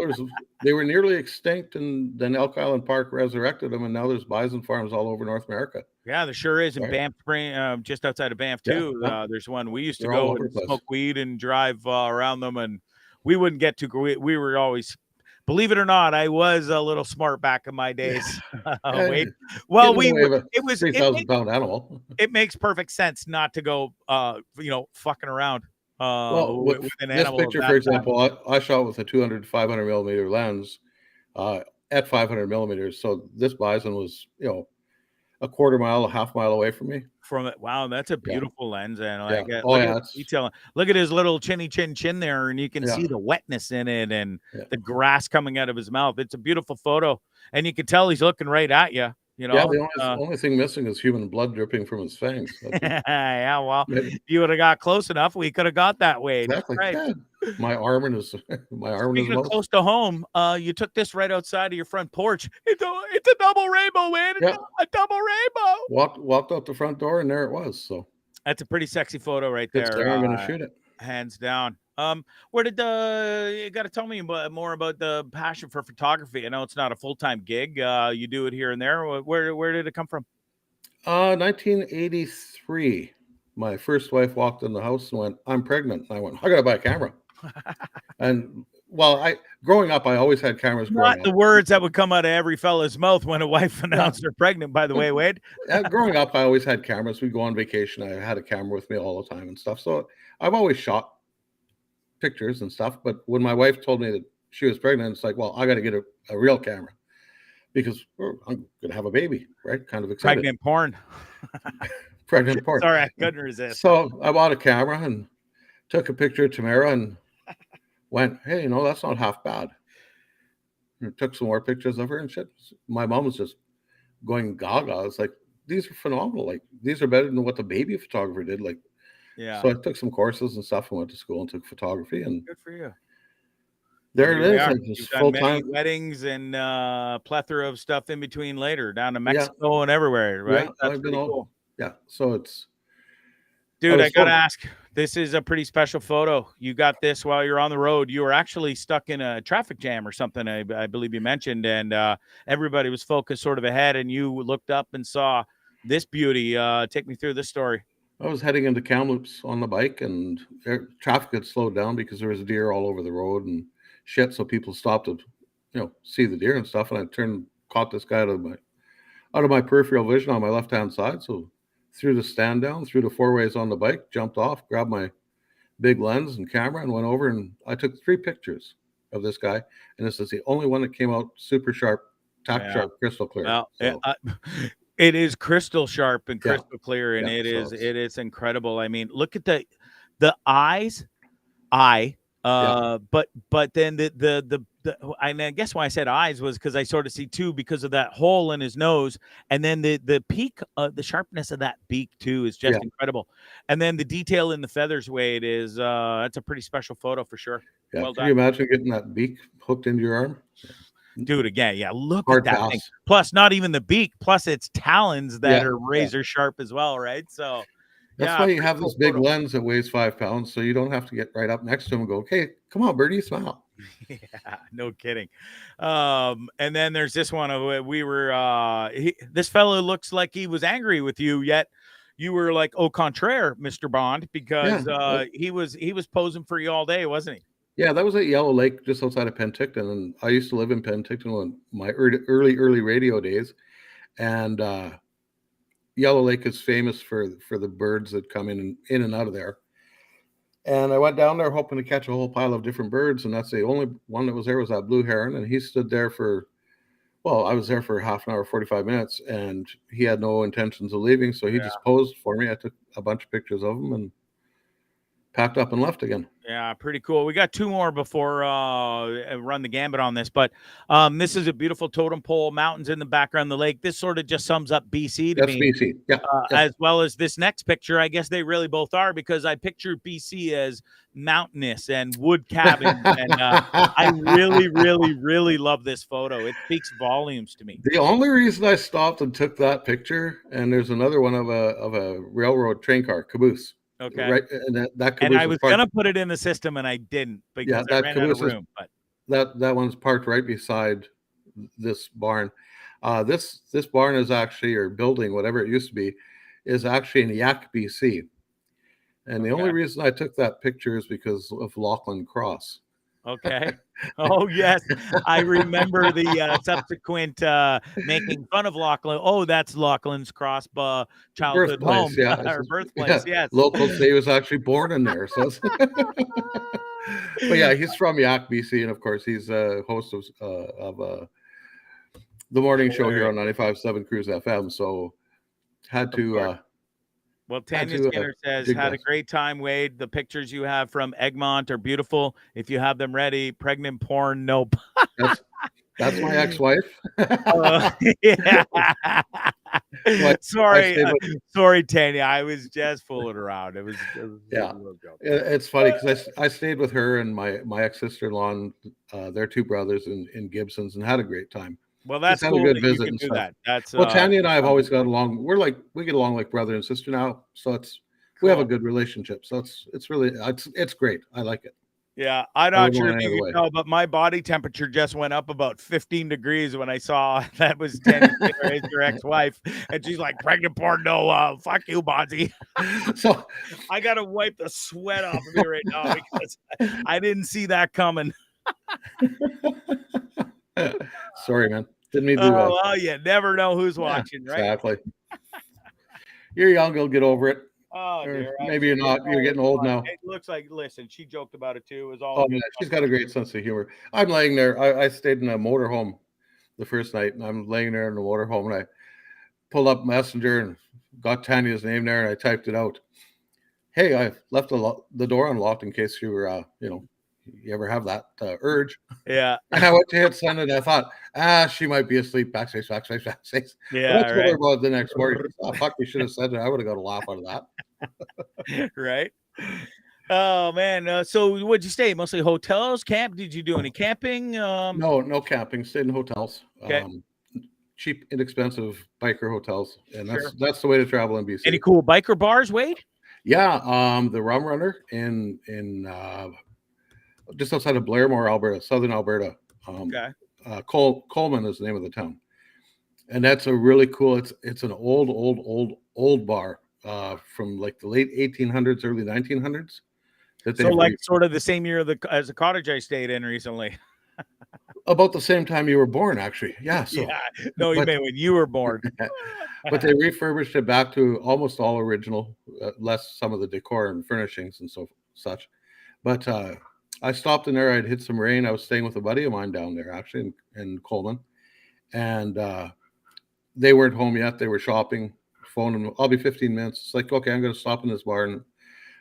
they were nearly extinct, and then Elk Island Park resurrected them, and now there's bison farms all over North America. Yeah, there sure is. In Banff, just outside of Banff, too. Yeah. There's one. We used to go and smoke weed and drive around them, and we wouldn't get too. We were always, believe it or not, I was a little smart back in my days. Wade. Well, it was 3,000-pound animal. It makes perfect sense not to go, fucking around. With an animal. This picture, for example, I shot with a 200 to 500 millimeter lens at 500 millimeters. So this bison was, a quarter mile, a half mile away from me. From it. Wow, that's a beautiful lens. And detail. Look at his little chinny chin there, and you can see the wetness in it and the grass coming out of his mouth. It's a beautiful photo, and you can tell he's looking right at you. The only thing missing is human blood dripping from his fangs. Yeah, well, if you would have got close enough, we could have got that way. Exactly. Right. Yeah. My arm in his mouth. Close to home, you took this right outside of your front porch. It's a double rainbow, Wade. A double rainbow. Walked out the front door, and there it was. So that's a pretty sexy photo right there. I'm going to shoot it. Hands down. Where did you got to tell me more about the passion for photography? I know it's not a full-time gig. You do it here and there. Where did it come from? 1983. My first wife walked in the house and went, "I'm pregnant." And I went, "I got to buy a camera." And growing up, I always had cameras. Not the words that would come out of every fella's mouth when a wife announced her pregnant, by the way, Wade. Growing up, I always had cameras. We'd go on vacation. I had a camera with me all the time and stuff. So I've always shot pictures and stuff. But when my wife told me that she was pregnant, it's like, well, I got to get a real camera because I'm going to have a baby, right? Kind of excited. Pregnant porn. Pregnant porn. Sorry, I couldn't resist. So I bought a camera and took a picture of Tamara and went, "Hey, that's not half bad." And took some more pictures of her and shit. My mom was just going gaga. It's like, these are phenomenal. Like, these are better than what the baby photographer did. Like, yeah. So I took some courses and stuff and went to school and took photography. And good for you. There it is. You've done many weddings and plethora of stuff in between later, down to Mexico and everywhere, right? Yeah, that's pretty cool. Yeah. So it's. Dude, I gotta ask. This is a pretty special photo. You got this while you're on the road. You were actually stuck in a traffic jam or something, I believe you mentioned, and everybody was focused sort of ahead, and you looked up and saw this beauty. Take me through this story. I was heading into Kamloops on the bike, and traffic had slowed down because there was deer all over the road and shit. So people stopped to, see the deer and stuff. And I caught this guy out of my peripheral vision on my left-hand side. So threw the stand down, threw the four ways on the bike, jumped off, grabbed my big lens and camera, and went over. And I took 3 pictures of this guy. And this is the only one that came out super sharp, tack sharp, crystal clear. Well, so. It is crystal sharp and crystal clear, and it is incredible. I mean, look at the eyes, but then the I guess why I said eyes was because I sort of see 2 because of that hole in his nose, and then the peak, the sharpness of that beak too is just incredible, and then the detail in the feathers, Wade, is that's a pretty special photo for sure. Yeah, well can done. you imagine getting that beak hooked into your arm? Dude, again, look Hard at that pass. thing. Plus, not even the beak, plus its talons that are razor sharp as well, right? So that's why you have this big lens that weighs 5 pounds, so you don't have to get right up next to him and go, okay, come on, birdie, smile. Yeah, no kidding. And then there's this one. We were this fellow looks like he was angry with you, yet you were like au contraire, Mr. Bond, because he was posing for you all day, wasn't he? Yeah, that was at Yellow Lake, just outside of Penticton, and I used to live in Penticton in my early radio days. And Yellow Lake is famous for the birds that come in and out of there. And I went down there hoping to catch a whole pile of different birds, and that's the only one that was there was that blue heron. And he stood there I was there for half an hour, 45 minutes, and he had no intentions of leaving, so he just posed for me. I took a bunch of pictures of him and packed up and left again. Yeah, pretty cool. We got 2 more before run the gambit on this, but this is a beautiful totem pole, mountains in the background, the lake. This sort of just sums up BC to me. That's BC, yeah. As well as this next picture. I guess they really both are, because I picture BC as mountainous and wood cabins, and I really, really, really love this photo. It speaks volumes to me. The only reason I stopped and took that picture, and there's another one of a railroad train car caboose. Okay. Right, and that and I was gonna put it in the system, and I didn't because I ran out of room. But that one's parked right beside this barn. This barn is actually, or building, whatever it used to be, is actually in Yak, BC. And the only reason I took that picture is because of Lachlan Cross. Okay. Oh, yes. I remember the subsequent making fun of Lachlan. Oh, that's Lachlan's Cross childhood home. Or birthplace, yes. Locals say he was actually born in there. So but yeah, he's from Yak, BC. And of course, he's a host of the morning show here on 95.7 Cruise FM. So had to... Well, Tanya Skinner says, had a great time, Wade. The pictures you have from Egmont are beautiful. If you have them ready, pregnant porn, nope. That's my ex-wife. Yeah. Sorry, Tanya. I was just fooling around. It was it's funny because I stayed with her and my ex-sister-in-law and their 2 brothers in Gibson's and had a great time. Well, that's cool. Had a good visit you can do that. That's Tanya and I have always got along. We get along like brother and sister now. So we have a good relationship. So it's really it's great. I like it. Yeah, I'm not sure if you can tell, but my body temperature just went up about 15 degrees when I saw that was Tanya Skinner, your ex-wife, and she's like, "Pregnant porn, no, fuck you, Bondzee." So I gotta wipe the sweat off of me right now because I didn't see that coming. Sorry, man. Didn't mean to do that. Well, you never know who's watching, right? Exactly. You're young, you'll get over it. Oh, dear. Maybe you're not. You're getting old now. It looks like, listen, she joked about it too. It was all. Oh, yeah, she's got a great sense of humor. I'm laying there. I stayed in a motorhome the first night, and I'm laying there in the motorhome, and I pulled up Messenger and got Tanya's name there, and I typed it out. Hey, I left the door unlocked in case you were, you ever have that urge. Yeah. And I went to hit send, and I thought, she might be asleep. Backspace. Yeah. I told her about the next morning. Oh, fuck, we should have said it. I would have got a laugh out of that. Right. Oh, man. So what'd you stay? Mostly hotels, camp? Did you do any camping? No camping. Stayed in hotels. Okay. Cheap, inexpensive biker hotels. And that's the way to travel in BC. Any cool biker bars, Wade? Yeah. The Rum Runner in just outside of Blairmore, Alberta, southern Alberta. Coleman is the name of the town. And that's a really cool. It's an old bar from like the late 1800s, early 1900s. That So like sort of the same year as the cottage I stayed in recently. About the same time you were born, actually. Yeah. So Yeah. No, you mean when you were born. but they refurbished it back to almost all original, less some of the decor and furnishings and such. But I stopped in there. I'd hit some rain. I was staying with a buddy of mine down there, actually, in Coleman, and they weren't home yet. They were shopping. Phoned them. I'll be 15 minutes. It's like, okay, I'm going to stop in this bar and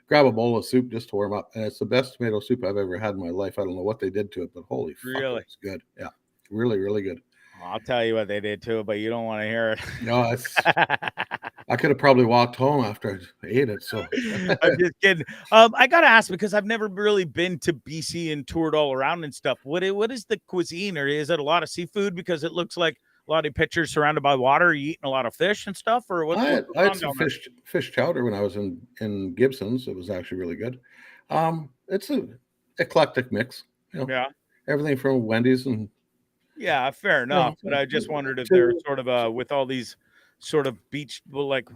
grab a bowl of soup just to warm up. And it's the best tomato soup I've ever had in my life. I don't know what they did to it, but holy fuck, it's good. Yeah, really, really good. I'll tell you what they did to it, but you don't want to hear it. No, I could have probably walked home after I ate it. So I'm just kidding. I gotta ask because I've never really been to BC and toured all around and stuff. What is the cuisine, or is it a lot of seafood? Because it looks like a lot of pictures surrounded by water. Are you eating a lot of fish and stuff, or what? I had some fish chowder when I was in Gibson's. It was actually really good. It's an eclectic mix. Yeah, everything from Wendy's and. Yeah, fair enough. But I just wondered if they're sort of with all these sort of beach, like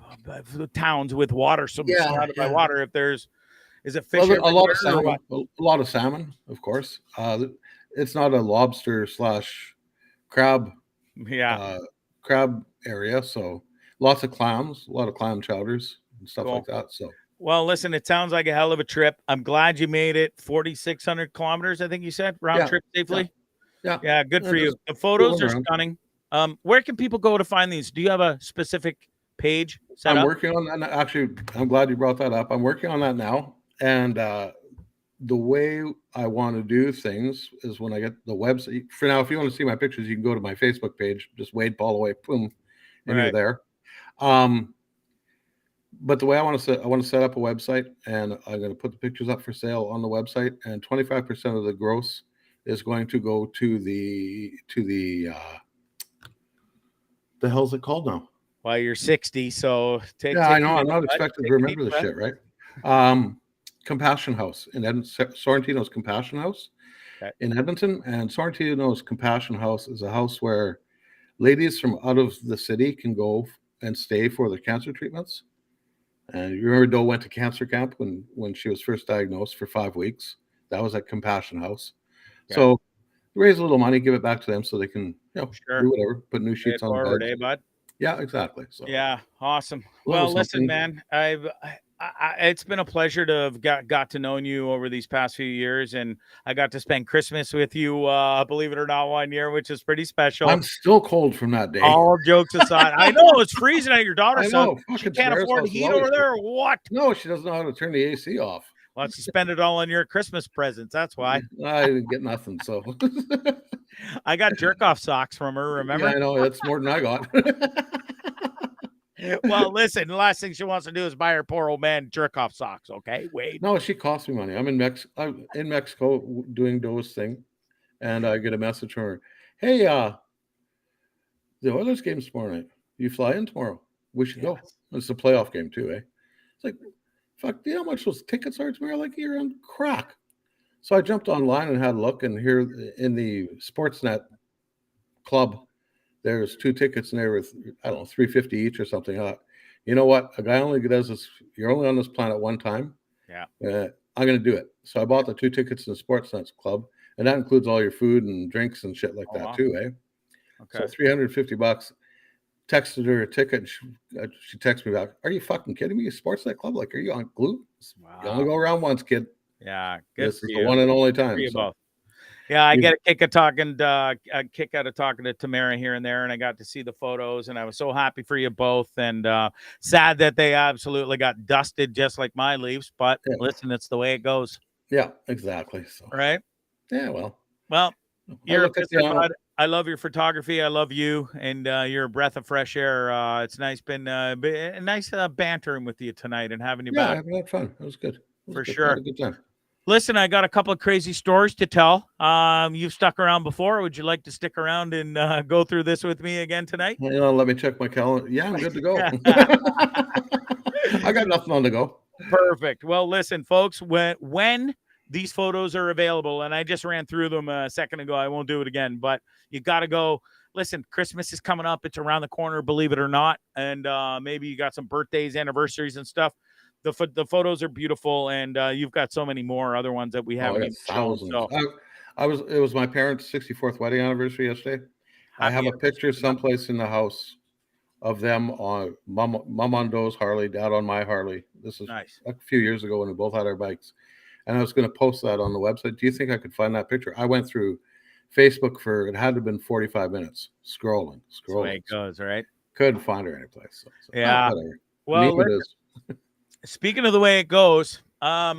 towns with water, surrounded by water. If is it fish? Well, a lot of salmon. A lot of salmon, of course. It's not a lobster / crab. Crab area. So lots of clams, a lot of clam chowders and stuff like that. So. Well, listen, it sounds like a hell of a trip. I'm glad you made it 4,600 kilometers. I think you said round trip safely. Yeah, good for you. The photos are stunning. Where can people go to find these? Do you have a specific page set up? I'm working on that. Actually, I'm glad you brought that up. I'm working on that now. And the way I want to do things is when I get the website. For now, if you want to see my pictures, you can go to my Facebook page, just Wade Poloway, boom, and you're there. But the way I want to set up a website, and I'm going to put the pictures up for sale on the website, and 25% of the gross is going to go to the hell's it called now? Well, you're 60, so I know. I'm not expected to remember the shit, right? Compassion House in Edmonton, Sorrentino's Compassion House in Edmonton, and Sorrentino's Compassion House is a house where ladies from out of the city can go and stay for their cancer treatments. And you remember Doe went to cancer camp when she was first diagnosed for 5 weeks. That was at Compassion House. So raise a little money, give it back to them so they can, do whatever, put new sheets on the bed. Bud? Yeah, exactly. So yeah, awesome. Well, listen, man, it's been a pleasure to have got to know you over these past few years, and I got to spend Christmas with you, believe it or not, 1 year, which is pretty special. I'm still cold from that day. All jokes aside, I know it's freezing at your daughter's house. She can't afford the heat over there, or what? No, she doesn't know how to turn the AC off. Well, she spent it all on your Christmas presents. That's why. I didn't get nothing. So I got jerk off socks from her. Remember? Yeah, I know. That's more than I got. Well, listen, the last thing she wants to do is buy her poor old man jerk off socks. Okay, Wade. No, she cost me money. I'm in Mexico doing Doe's thing, and I get a message from her. Hey, the Oilers game's tomorrow night. You fly in tomorrow. We should go. It's a playoff game too, eh? It's like, fuck, do you know how much those tickets are tomorrow? Like, you're on crack. So I jumped online and had a look, and here in the Sportsnet club, there's 2 tickets in there with, I don't know, $350 each or something. You know what? A guy only does this. You're only on this planet one time. Yeah. I'm going to do it. So I bought the 2 tickets in the Sportsnet club, and that includes all your food and drinks and shit like that too, eh? Okay. So $350. Texted her a ticket, and she texted me back. Are you fucking kidding me? Sportsnet club? Like, are you on glue? Wow. You only go around once, kid. Yeah, good. This is the one and only time. So. Yeah, I get a kick out of talking to Tamara here and there, and I got to see the photos, and I was so happy for you both, and sad that they absolutely got dusted just like my Leafs. But listen, it's the way it goes. Yeah, exactly. So. Right? Yeah. Well, you're a bud. I love your photography. I love you, and you're a breath of fresh air. It's nice, been nice bantering with you tonight and having you back. Yeah, I had fun. It was good. For sure. I had a good time. Listen, I got a couple of crazy stories to tell. You've stuck around before. Would you like to stick around and go through this with me again tonight? Let me check my calendar. Yeah, I'm good to go. I got nothing on the go. Perfect. Well, listen, folks, when these photos are available, and I just ran through them a second ago, I won't do it again, but you got to go listen, Christmas is coming up. It's around the corner, believe it or not. And maybe you got some birthdays, anniversaries and stuff. The photos are beautiful, and you've got so many more other ones that we haven't even shown. So it was my parents' 64th wedding anniversary yesterday. I have a picture someplace in the house of them on mom on Doe's Harley, dad on my Harley. This is nice. A few years ago when we both had our bikes. And I was going to post that on the website. Do you think I could find that picture? I went through Facebook it had to have been 45 minutes scrolling. That's the way it goes, right? Couldn't find her anyplace. So, yeah. Whatever. Well, it is. Speaking of the way it goes, I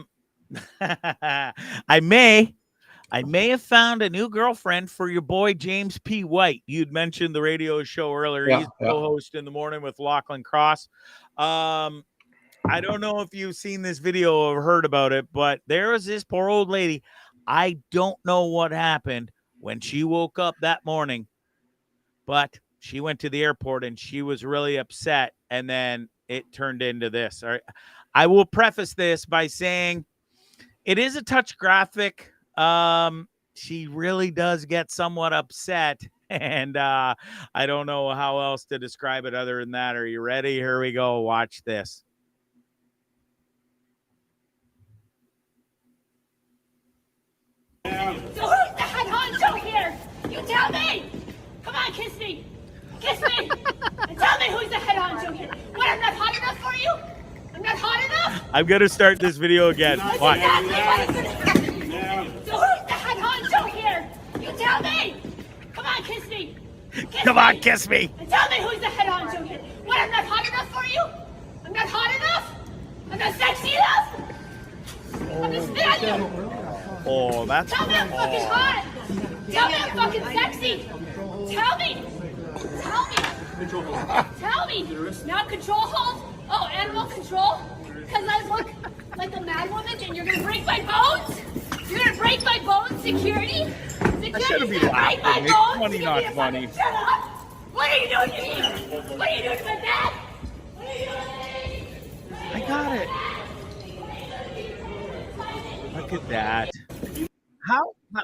may have found a new girlfriend for your boy James P. White. You'd mentioned the radio show earlier. He's co-host in the morning with Lachlan Cross. I don't know if you've seen this video or heard about it, but there was this poor old lady. I don't know what happened when she woke up that morning, but she went to the airport and she was really upset, and then it turned into this. All right. I will preface this by saying it is a touch graphic. She really does get somewhat upset, and I don't know how else to describe it other than that. Are you ready? Here we go. Watch this. So who's the head honcho here? You tell me! Come on, kiss me! Kiss me! And tell me who's the head honcho here. What, I'm not hot enough for you? I'm not hot enough? I'm going to start this video again. That's Watch. exactly what is going to happen. So who's the head honcho here? You tell me! Come on, kiss me! Come on, kiss me! And tell me who's the head honcho here. What, I'm not hot enough for you? I'm not hot enough? I'm not sexy enough? I'm just spit on you! Oh, that's Tell me I'm fucking hot! Tell me I'm fucking sexy! Tell me! Tell me! Tell me! Now control hold? Oh, animal control? Because I look like a mad woman and you're gonna break my bones? You're gonna break my bones, security? Security's gonna break my bones? Funny, not funny. Shut up! What are you doing to me? What are you doing to my dad? What are you doing to me? I got it. Look at that.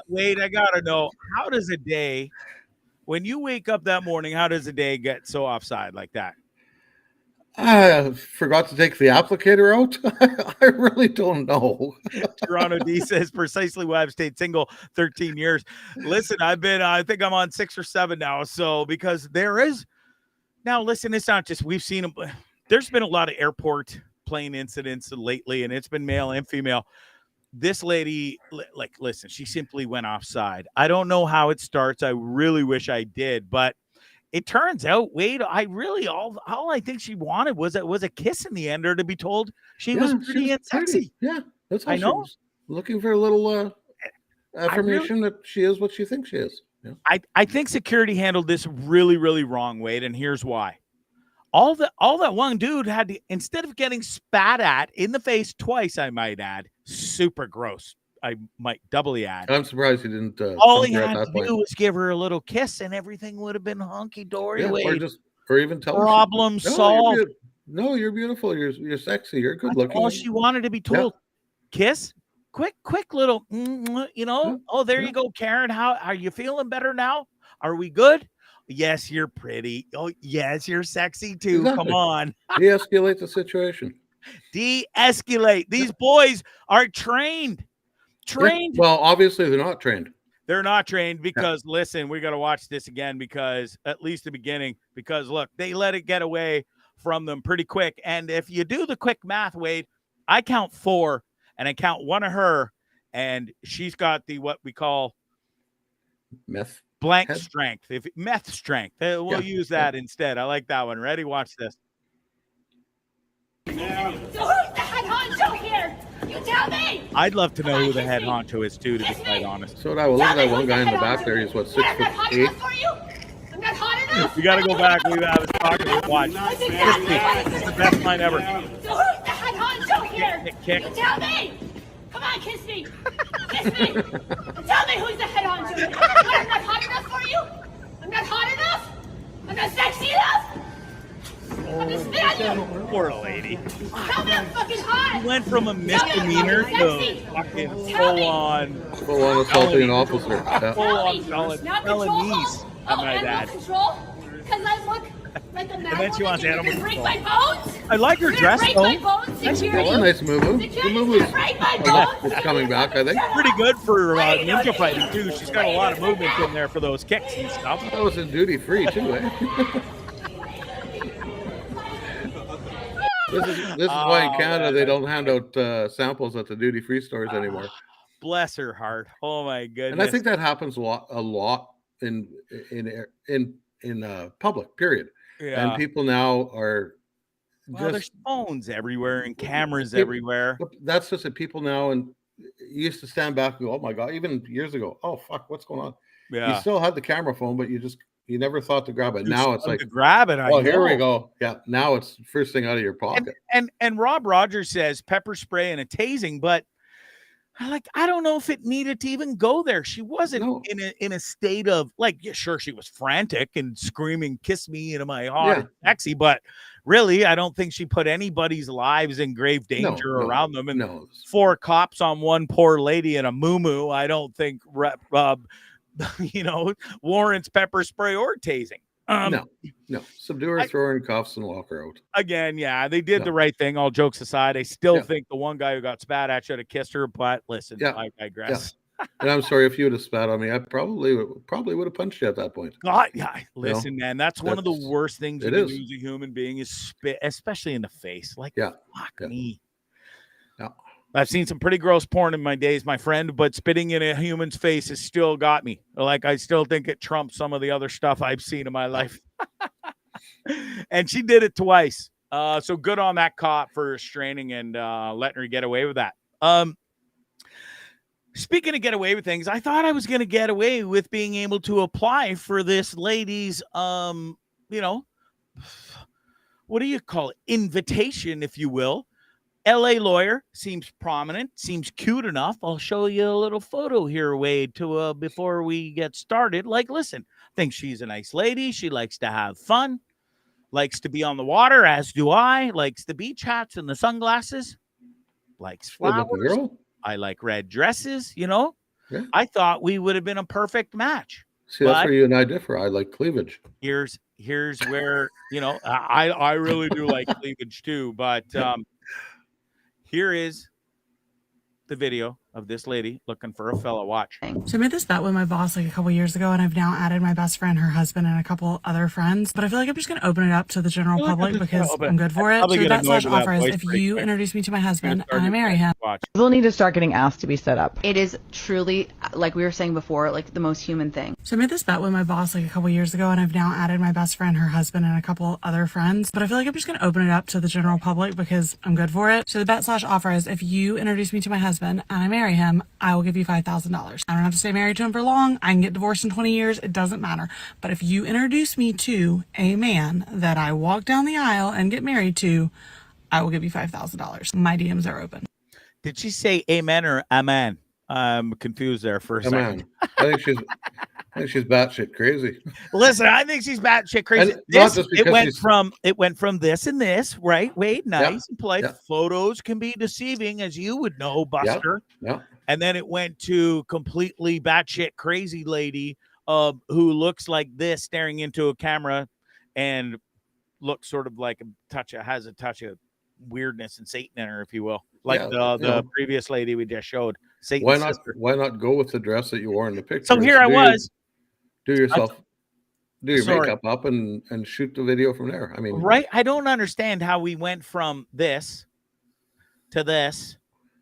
Wade, I gotta know, how does a day, when you wake up that morning, how does a day get so offside like that? I forgot to take the applicator out. I really don't know. Toronto D says precisely why I've stayed single 13 years. Listen, I think I'm on 6 or 7 now. So because now listen, it's not just, we've seen them. There's been a lot of airport plane incidents lately, and it's been male and female. This lady, like, listen, she simply went offside. I don't know how it starts. I really wish I did, but it turns out, Wade, all I think she wanted was a kiss in the end, or to be told she was pretty and sexy. Yeah, that's how I know. She was looking for a little affirmation that she is what she thinks she is. Yeah. I think security handled this really, really wrong, Wade, and here's why. All that one dude had to, instead of getting spat at in the face twice, I might add, super gross, I might doubly add. I'm surprised he didn't. All he had to do was give her a little kiss, and everything would have been hunky dory. Yeah, or even tell problem her solved. You're beautiful. You're sexy. You're good looking. All she wanted to be told. Yeah. Kiss, quick little, Oh, there you go, Karen. How are you feeling? Better now? Are we good? Yes, you're pretty. Oh, yes, you're sexy too. Exactly. Come on. De-escalate the situation. De-escalate. These boys are trained. Yeah. Well, obviously they're not trained. They're not trained because, listen, we got to watch this again because, at least the beginning, because, look, they let it get away from them pretty quick. And if you do the quick math, Wade, I count 4, and I count one of her, and she's got the what we call meth. Blank strength. Meth strength. We'll use that instead. I like that one. Ready? Watch this. So who's the head honcho here? You tell me. I'd love to know who the head honcho is too, to be quite honest. So I will look at that one guy in the back there. He's what, 6'8"? I'm not hot enough. You got to go back. We was talking. Watch. This is the best line ever. So who's the head honcho here? Kick. You tell me. Come on, kiss me. Kiss me. And tell me who's the head honcho here. What, I'm not hot enough for you? I'm not hot enough? I'm not sexy enough? I'm just spit on you. Poor lady. Tell me I'm fucking hot. He went from a misdemeanor to fucking full on assaulting an officer. Full on felonies. I'm my animal dad. control? Because I look like a mad And then she woman. wants You're animal gonna break control. my bones? I like her You're dress, gonna break though. my bones, Nice security? That's a nice moo-moo. The Security's moo-moo's gonna break my bones. it's coming back, I think. Pretty good for ninja fighting, too. She's got a lot of movement in there for those kicks and stuff. That was in duty free too, eh? This is why in Canada they don't hand out samples at the duty free stores anymore. Bless her heart. Oh my goodness. And I think that happens a lot in public. Period. Yeah. And people now are Well, there's just phones everywhere and cameras everywhere. that's just it. People now and you used to stand back and go, "Oh my god!" Even years ago, "Oh fuck, what's going on?" Yeah. You still had the camera phone, but you never thought to grab it. Now it's like, to grab it. oh, here we go. Yeah, now it's first thing out of your pocket. And Rob Rogers says pepper spray and a tasing, but I don't know if it needed to even go there. She wasn't in a state of sure, she was frantic and screaming, "Kiss me into my heart," and sexy, but really, I don't think she put anybody's lives in grave danger around them. And 4 cops on one poor lady in a moo-moo, I don't think warrants pepper spray or tasing. No. Subdue her, throw her in cuffs, and walk her out. Again, yeah, they did the right thing. All jokes aside, I still think the one guy who got spat at should have kissed her. But listen, I digress. Yeah. And I'm sorry if you would have spat on me. I probably would have punched you at that point. God, yeah. Listen, man, that's one of the worst things you can do as a human being is spit, especially in the face. Fuck me. Yeah. I've seen some pretty gross porn in my days, my friend, but spitting in a human's face has still got me. I still think it trumps some of the other stuff I've seen in my life. And she did it twice. So good on that cop for restraining and letting her get away with that. Speaking of get away with things, I thought I was going to get away with being able to apply for this lady's, what do you call it? Invitation, if you will. LA lawyer, seems prominent, seems cute enough. I'll show you a little photo here, Wade, before we get started. Listen, think she's a nice lady. She likes to have fun, likes to be on the water, as do I, likes the beach hats and the sunglasses, likes flowers. Girl. I like red dresses, Yeah. I thought we would have been a perfect match. See, that's where you and I differ. I like cleavage. Here's where, I really do like cleavage too, but here is the video of this lady looking for a fella. Watch. So I made this bet with my boss a couple years ago, and I've now added my best friend, her husband, and a couple other friends. But I feel like I'm just going to open it up to the general public because I'm good for it. So the bet/offer is if you introduce me to my husband and I marry him. We'll need to start getting asked to be set up. It is truly, like we were saying before, the most human thing. So I made this bet with my boss a couple years ago, and I've now added my best friend, her husband, and a couple other friends. But I feel like I'm just going to open it up to the general public because I'm good for it. So the bet/offer is if you introduce me to my husband and I marry him, I will give you $5,000. I don't have to stay married to him for long. I can get divorced in 20 years. It doesn't matter. But if you introduce me to a man that I walk down the aisle and get married to, I will give you $5,000. My DMs are open. Did she say amen or amen? I'm confused there for a second. I think she's batshit crazy. Listen, I think she's batshit crazy. It went from this and this, right? Wade, nice and polite. Photos can be deceiving, as you would know, Buster. Yeah. And then it went to completely batshit crazy lady who looks like this, staring into a camera, and looks sort of like has a touch of weirdness and Satan in her, if you will, the previous lady we just showed. Satan's sister. Why not go with the dress that you wore in the picture? So here I was. Do your makeup up and shoot the video from there. I mean, right? I don't understand how we went from this to this,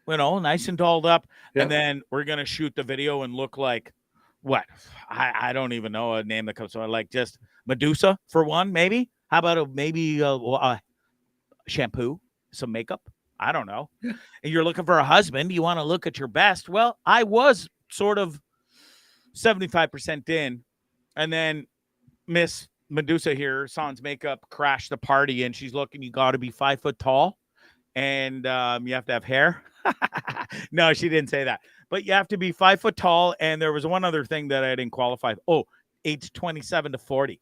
nice and dolled up, and then we're gonna shoot the video and look like what? I don't even know a name that comes to mind. Like just Medusa for one, maybe. How about a shampoo, some makeup? I don't know. Yeah. And you're looking for a husband. You want to look at your best. Well, I was sort of 75% in, and then Miss Medusa here, sans makeup, crashed the party, and she's looking. You got to be 5 foot tall, and you have to have hair. No, she didn't say that, but you have to be 5 foot tall. And there was one other thing that I didn't qualify. Oh, age 27 to 40.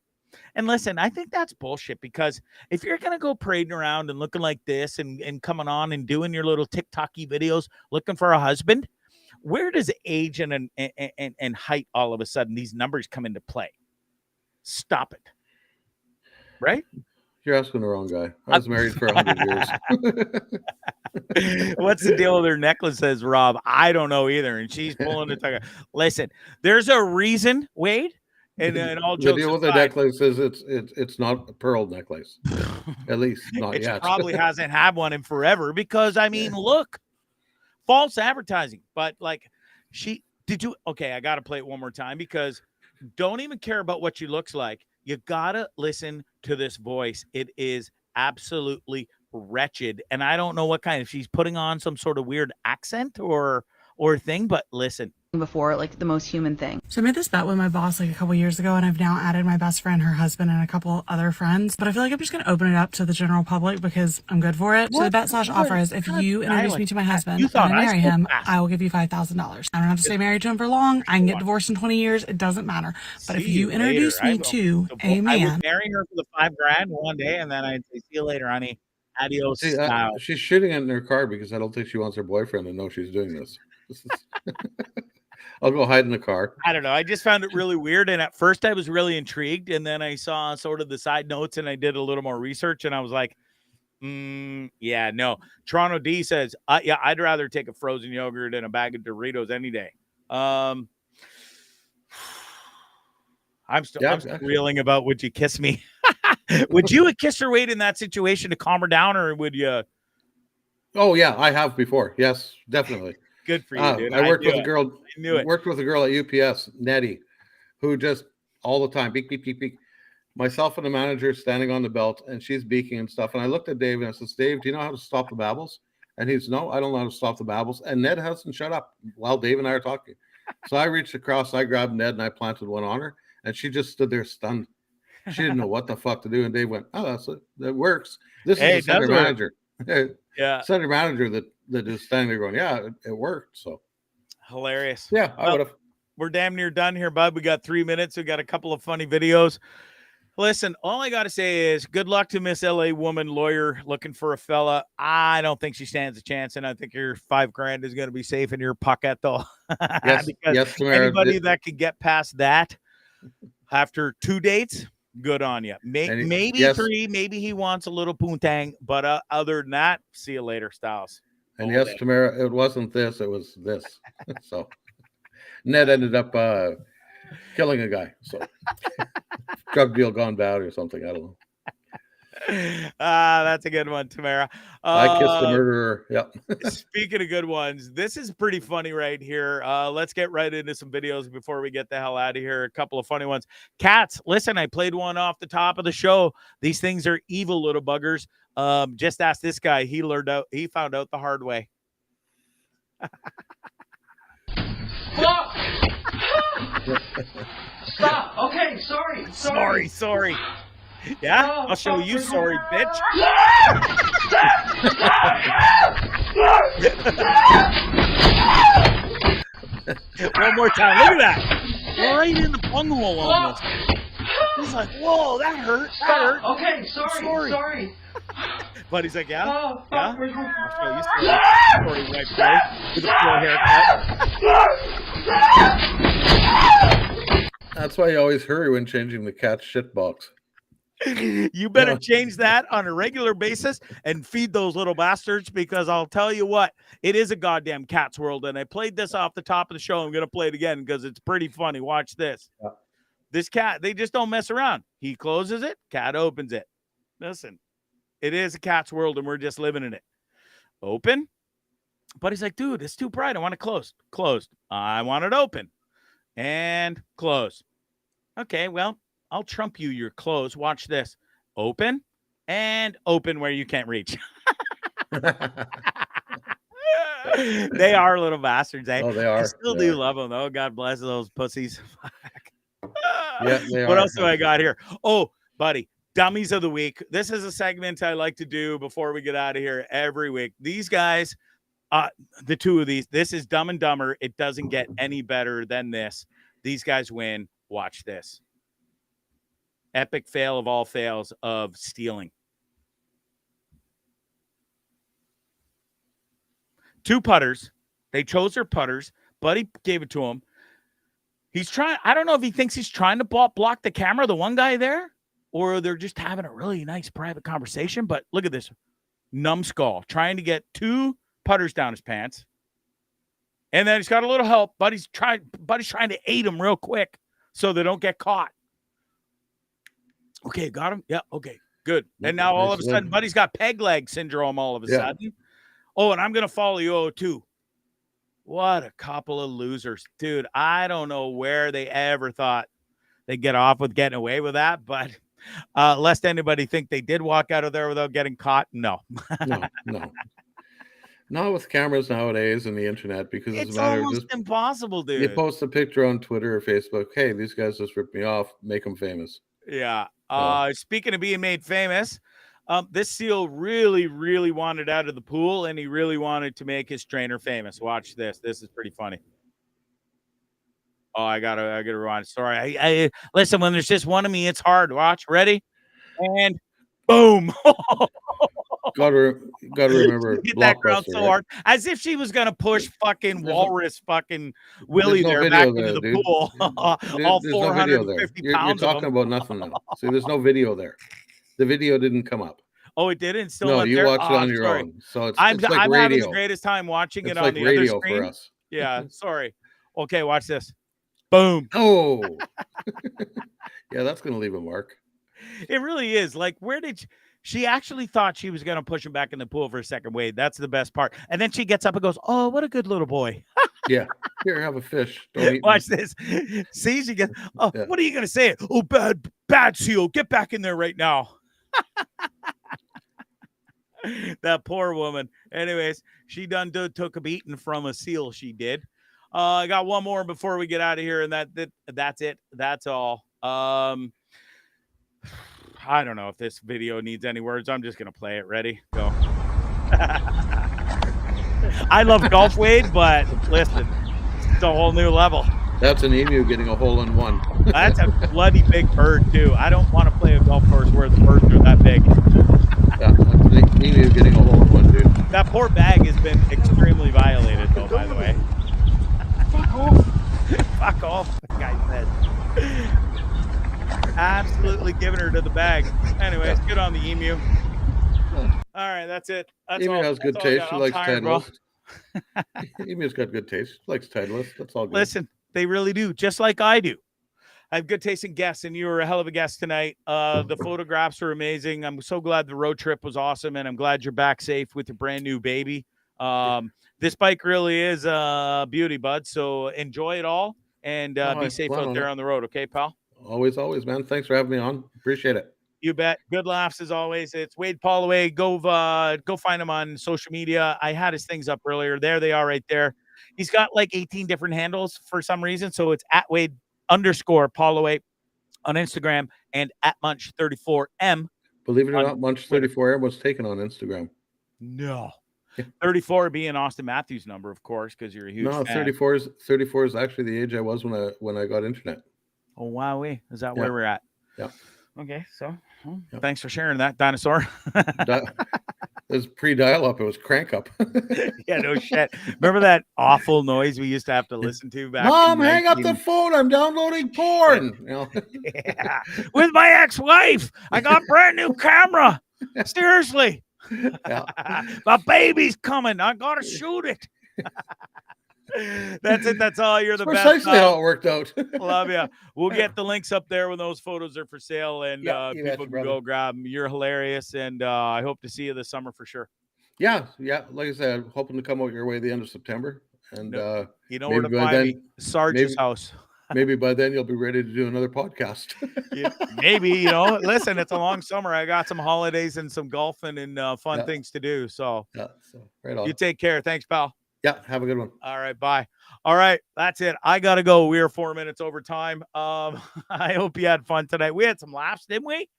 And listen, I think that's bullshit, because if you're going to go parading around and looking like this and coming on and doing your little TikTok-y videos looking for a husband, where does age and height all of a sudden these numbers come into play? Stop it. Right? You're asking the wrong guy. I was married for 100 years. What's the deal with her necklaces, Rob? I don't know either. And she's pulling the tug. Listen, there's a reason, Wade. And all The jokes deal with the aside, necklace is it's not a pearl necklace. At least not it yet. probably hasn't had one in forever because, I mean, look, false advertising. But like, okay, I got to play it one more time because don't even care about what she looks like. You got to listen to this voice. It is absolutely wretched. And I don't know what kind, if she's putting on some sort of weird accent or thing, but listen. Before, like the most human thing. So I made this bet with my boss like a couple years ago, and I've now added my best friend, her husband, and a couple other friends. But I feel like I'm just going to open it up to the general public because I'm good for it. So the bet slash offer is if you introduce me to my husband and I marry him, I will give you $5,000. I don't have to stay married to him for long. I can get divorced in 20 years. It doesn't matter. But if you introduce me to a man, I would marry her for the $5,000 one day, and then I'd say, see you later, honey. Adios. See, she's shooting it in her car because I don't think she wants her boyfriend to know she's doing this. I'll go hide in the car. I don't know. I just found it really weird. And at first I was really intrigued. And then I saw sort of the side notes and I did a little more research and I was like, yeah, no. Toronto D says, yeah, I'd rather take a frozen yogurt and a bag of Doritos any day. I'm still reeling about would you kiss me? Would you have kissed her, Wade, in that situation to calm her down, or would you? Oh yeah, I have before. Yes, definitely. Good for you, dude. I worked with a girl. I knew it. Worked with a girl at UPS, Nettie, who just all the time beep beep beep beep. Myself and the manager standing on the belt, and she's beaking and stuff. And I looked at Dave and I said, "Dave, do you know how to stop the babbles?" And he's, "No, I don't know how to stop the babbles." And Ned hasn't shut up while Dave and I are talking. So I reached across, I grabbed Ned, and I planted one on her, and she just stood there stunned. She didn't know what the fuck to do. And Dave went, "Oh, that's it. That works." This is the center manager. Yeah, center manager that is standing there going, "Yeah, it worked." So hilarious. Yeah, I would have. We're damn near done here, bud. We got 3 minutes. We got a couple of funny videos. Listen, all I got to say is good luck to Miss LA woman lawyer looking for a fella. I don't think she stands a chance, and I think your $5,000 is going to be safe in your pocket, though. Yes, because yes, Tamara, anybody that can get past that after 2 dates, good on you. Maybe yes. 3, maybe he wants a little poontang, but other than that, see you later, Styles. And yes, Tamara, it wasn't this, it was this. So Ned ended up killing a guy. So drug deal gone bad or something. I don't know. That's a good one, Tamara. I kissed the murderer. Yeah. Speaking of good ones, this is pretty funny right here. Let's get right into some videos before we get the hell out of here. A couple of funny ones. Cats, listen, I played one off the top of the show. These things are evil little buggers. Just ask this guy. He found out the hard way. Stop! Stop! Okay, sorry. Yeah, I'll show you sorry, bitch. One more time. Look at that. Right in the bunghole almost. He's like, whoa, that hurt. That hurt. Okay, sorry. But he's like, yeah? Oh, yeah? I'll show you sorry right there with a full haircut. That's why you always hurry when changing the cat's shit box. You better change that on a regular basis and feed those little bastards, because I'll tell you what, it is a goddamn cat's world. And I played this off the top of the show. I'm going to play it again because it's pretty funny. Watch this. Yeah. This cat, they just don't mess around. He closes it, cat opens it. Listen, it is a cat's world and we're just living in it. Open. But he's like, dude, it's too bright. I want it closed. Closed. I want it open. And close. Okay, well, I'll trump you your close. Watch this. Open and open where you can't reach. They are little bastards, eh? Oh, they are. I still do love them, though. God bless those pussies. Yeah, they what are. else do I got here? Oh, buddy, Dummies of the Week. This is a segment I like to do before we get out of here every week. These guys, the two of these, this is Dumb and Dumber. It doesn't get any better than this. These guys win. Watch this. Epic fail of all fails of stealing. 2 putters. They chose their putters. Buddy gave it to him. He's trying. I don't know if he thinks he's trying to block the camera, the one guy there, or they're just having a really nice private conversation. But look at this numbskull trying to get 2 putters down his pants. And then he's got a little help. Buddy's trying to aid him real quick so they don't get caught. Okay, got him. Yeah, okay, good. And now all of a sudden, Buddy's got peg leg syndrome all of a sudden. Oh, and I'm going to follow you, too. What a couple of losers. Dude, I don't know where they ever thought they'd get off with getting away with that, but lest anybody think they did walk out of there without getting caught, no. No. Not with cameras nowadays and the internet, because it's almost impossible, dude. You post a picture on Twitter or Facebook, hey, these guys just ripped me off, make them famous. Yeah. Speaking of being made famous, this seal really, really wanted out of the pool, and he really wanted to make his trainer famous. Watch this. This is pretty funny. Oh, I gotta rewind. Sorry. I listen, when there's just one of me, it's hard. Watch. Ready? And boom. Gotta remember hit that ground so hard. As if she was gonna push fucking walrus fucking Willie there back into the pool. All 450 pounds. You're talking about nothing now. See, there's no video there. The video didn't come up. Oh, it didn't? Still no, not you there? watched it on your own. So I'm like having radio. the greatest time watching it like on the other screen. For us. Yeah, sorry. Okay, watch this. Boom. Oh. Yeah, that's going to leave a mark. It really is. Like, where did she actually thought she was going to push him back in the pool for a second wade. That's the best part. And then she gets up and goes, oh, what a good little boy. Yeah. Here, have a fish. Don't eat Watch me. this. See, she gets, oh, yeah. What are you going to say? Oh, bad seal. Get back in there right now. That poor woman. Anyways, she done took a beating from a seal. She did. I got one more before we get out of here, and that's it. That's all. I don't know if this video needs any words. I'm just gonna play it. Ready? Go. I love golf, Wade, but listen, it's a whole new level. That's an emu getting a hole in one. That's a bloody big bird too. I don't want to play a golf course where the birds are that big. Yeah, that's an emu getting a hole in one, dude. That poor bag has been extremely violated, though. By the way. Fuck off. Fuck off, the guy said. Absolutely giving her to the bag. Anyways, good on the emu. All right, that's it. That's emu all. has good taste. She likes Titleist. Emu's got good taste. She likes Titleist. That's all good. Listen, they really do, just like I do. I have good taste in guests, and you were a hell of a guest tonight. The photographs were amazing. I'm so glad the road trip was awesome, and I'm glad you're back safe with your brand new baby. This bike really is a beauty, bud. So enjoy it all, and be safe out there on the road. Okay, pal? Always, man. Thanks for having me on. Appreciate it. You bet. Good laughs as always. It's Wade Poloway. Go find him on social media. I had his things up earlier. There they are right there. He's got like 18 different handles for some reason. So it's at Wade_Poloway on Instagram and at Munch34M. Believe it or not, Munch34M was taken on Instagram. No. 34 being Austin Matthews' number, of course, because you're a huge fan. 34 is actually the age I was when I got internet. Oh, wowee. Is that where we're at? Yeah. Okay, so thanks for sharing that, dinosaur. It was pre-dial-up. It was crank-up. Yeah, no shit. Remember that awful noise we used to have to listen to back Mom, hang up the phone. I'm downloading porn. You know? Yeah. With my ex-wife. I got a brand new camera. Seriously. Yeah. My baby's coming. I got to shoot it. That's it. That's all. You're the best. Precisely how it worked out. Love you. We'll get the links up there when those photos are for sale, and people can go grab them. You're hilarious, and I hope to see you this summer for sure. Yeah. Like I said, hoping to come out your way the end of September, and you know where to find me. Sarge's house. Maybe by then you'll be ready to do another podcast. Maybe, listen, it's a long summer. I got some holidays and some golfing and fun things to do. So, right on. You take care. Thanks, pal. Yeah, have a good one. All right, bye. All right, that's it. I got to go. We are 4 minutes over time. I hope you had fun tonight. We had some laughs, didn't we?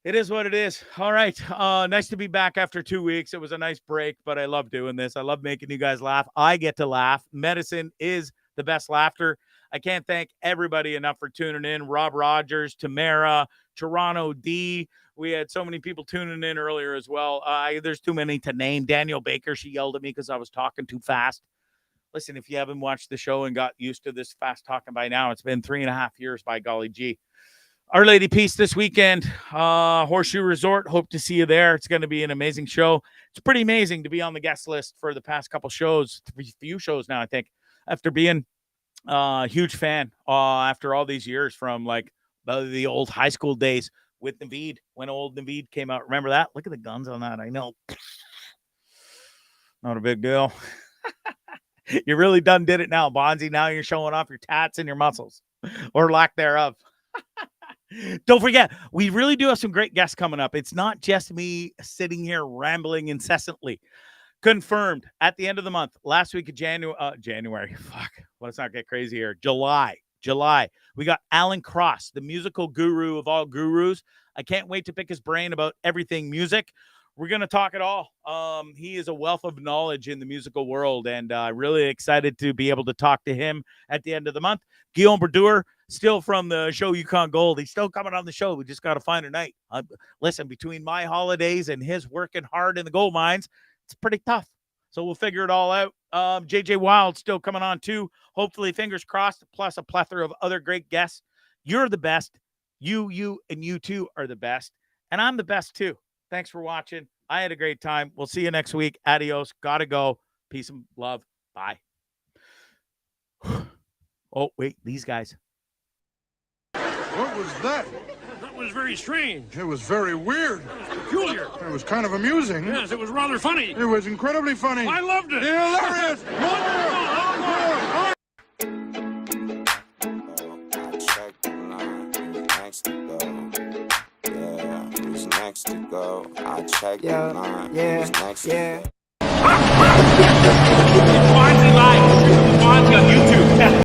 It is what it is. All right. Nice to be back after 2 weeks. It was a nice break, but I love doing this. I love making you guys laugh. I get to laugh. Medicine is the best laughter. I can't thank everybody enough for tuning in. Rob Rogers, Tamara, Toronto D. We had so many people tuning in earlier as well. There's too many to name. Daniel Baker, she yelled at me because I was talking too fast. Listen, if you haven't watched the show and got used to this fast talking by now, it's been 3.5 years, by golly gee. Our Lady Peace this weekend, Horseshoe Resort. Hope to see you there. It's going to be an amazing show. It's pretty amazing to be on the guest list for the past couple shows, few shows now, I think, after being a huge fan after all these years from like the old high school days with Naveed, when old Naveed came out. Remember that? Look at the guns on that. I know. Not a big deal. You really done did it now, Bondzee. Now you're showing off your tats and your muscles, or lack thereof. Don't forget, we really do have some great guests coming up. It's not just me sitting here rambling incessantly. Confirmed at the end of the month, last week of January. Fuck, let's not get crazy here. July. We got Alan Cross, the musical guru of all gurus. I can't wait to pick his brain about everything music. We're going to talk it all. He is a wealth of knowledge in the musical world, and really excited to be able to talk to him at the end of the month. Guillaume Brodeur, still from the show Yukon Gold. He's still coming on the show. We just got to find a night. Listen, between my holidays and his working hard in the gold mines, it's pretty tough. So we'll figure it all out. JJ Wild still coming on too. Hopefully, fingers crossed, plus a plethora of other great guests. You're the best. You, and you too are the best. And I'm the best too. Thanks for watching. I had a great time. We'll see you next week. Adios. Gotta go. Peace and love. Bye. Oh, wait. These guys. What was that? That was very strange. It was very weird. Peculiar. It was kind of amusing. Yes, it was rather funny. It was incredibly funny. I loved it. Hilarious. Next to go, I check the line. Who's next to go? Bondzee Live. Bondzee on YouTube.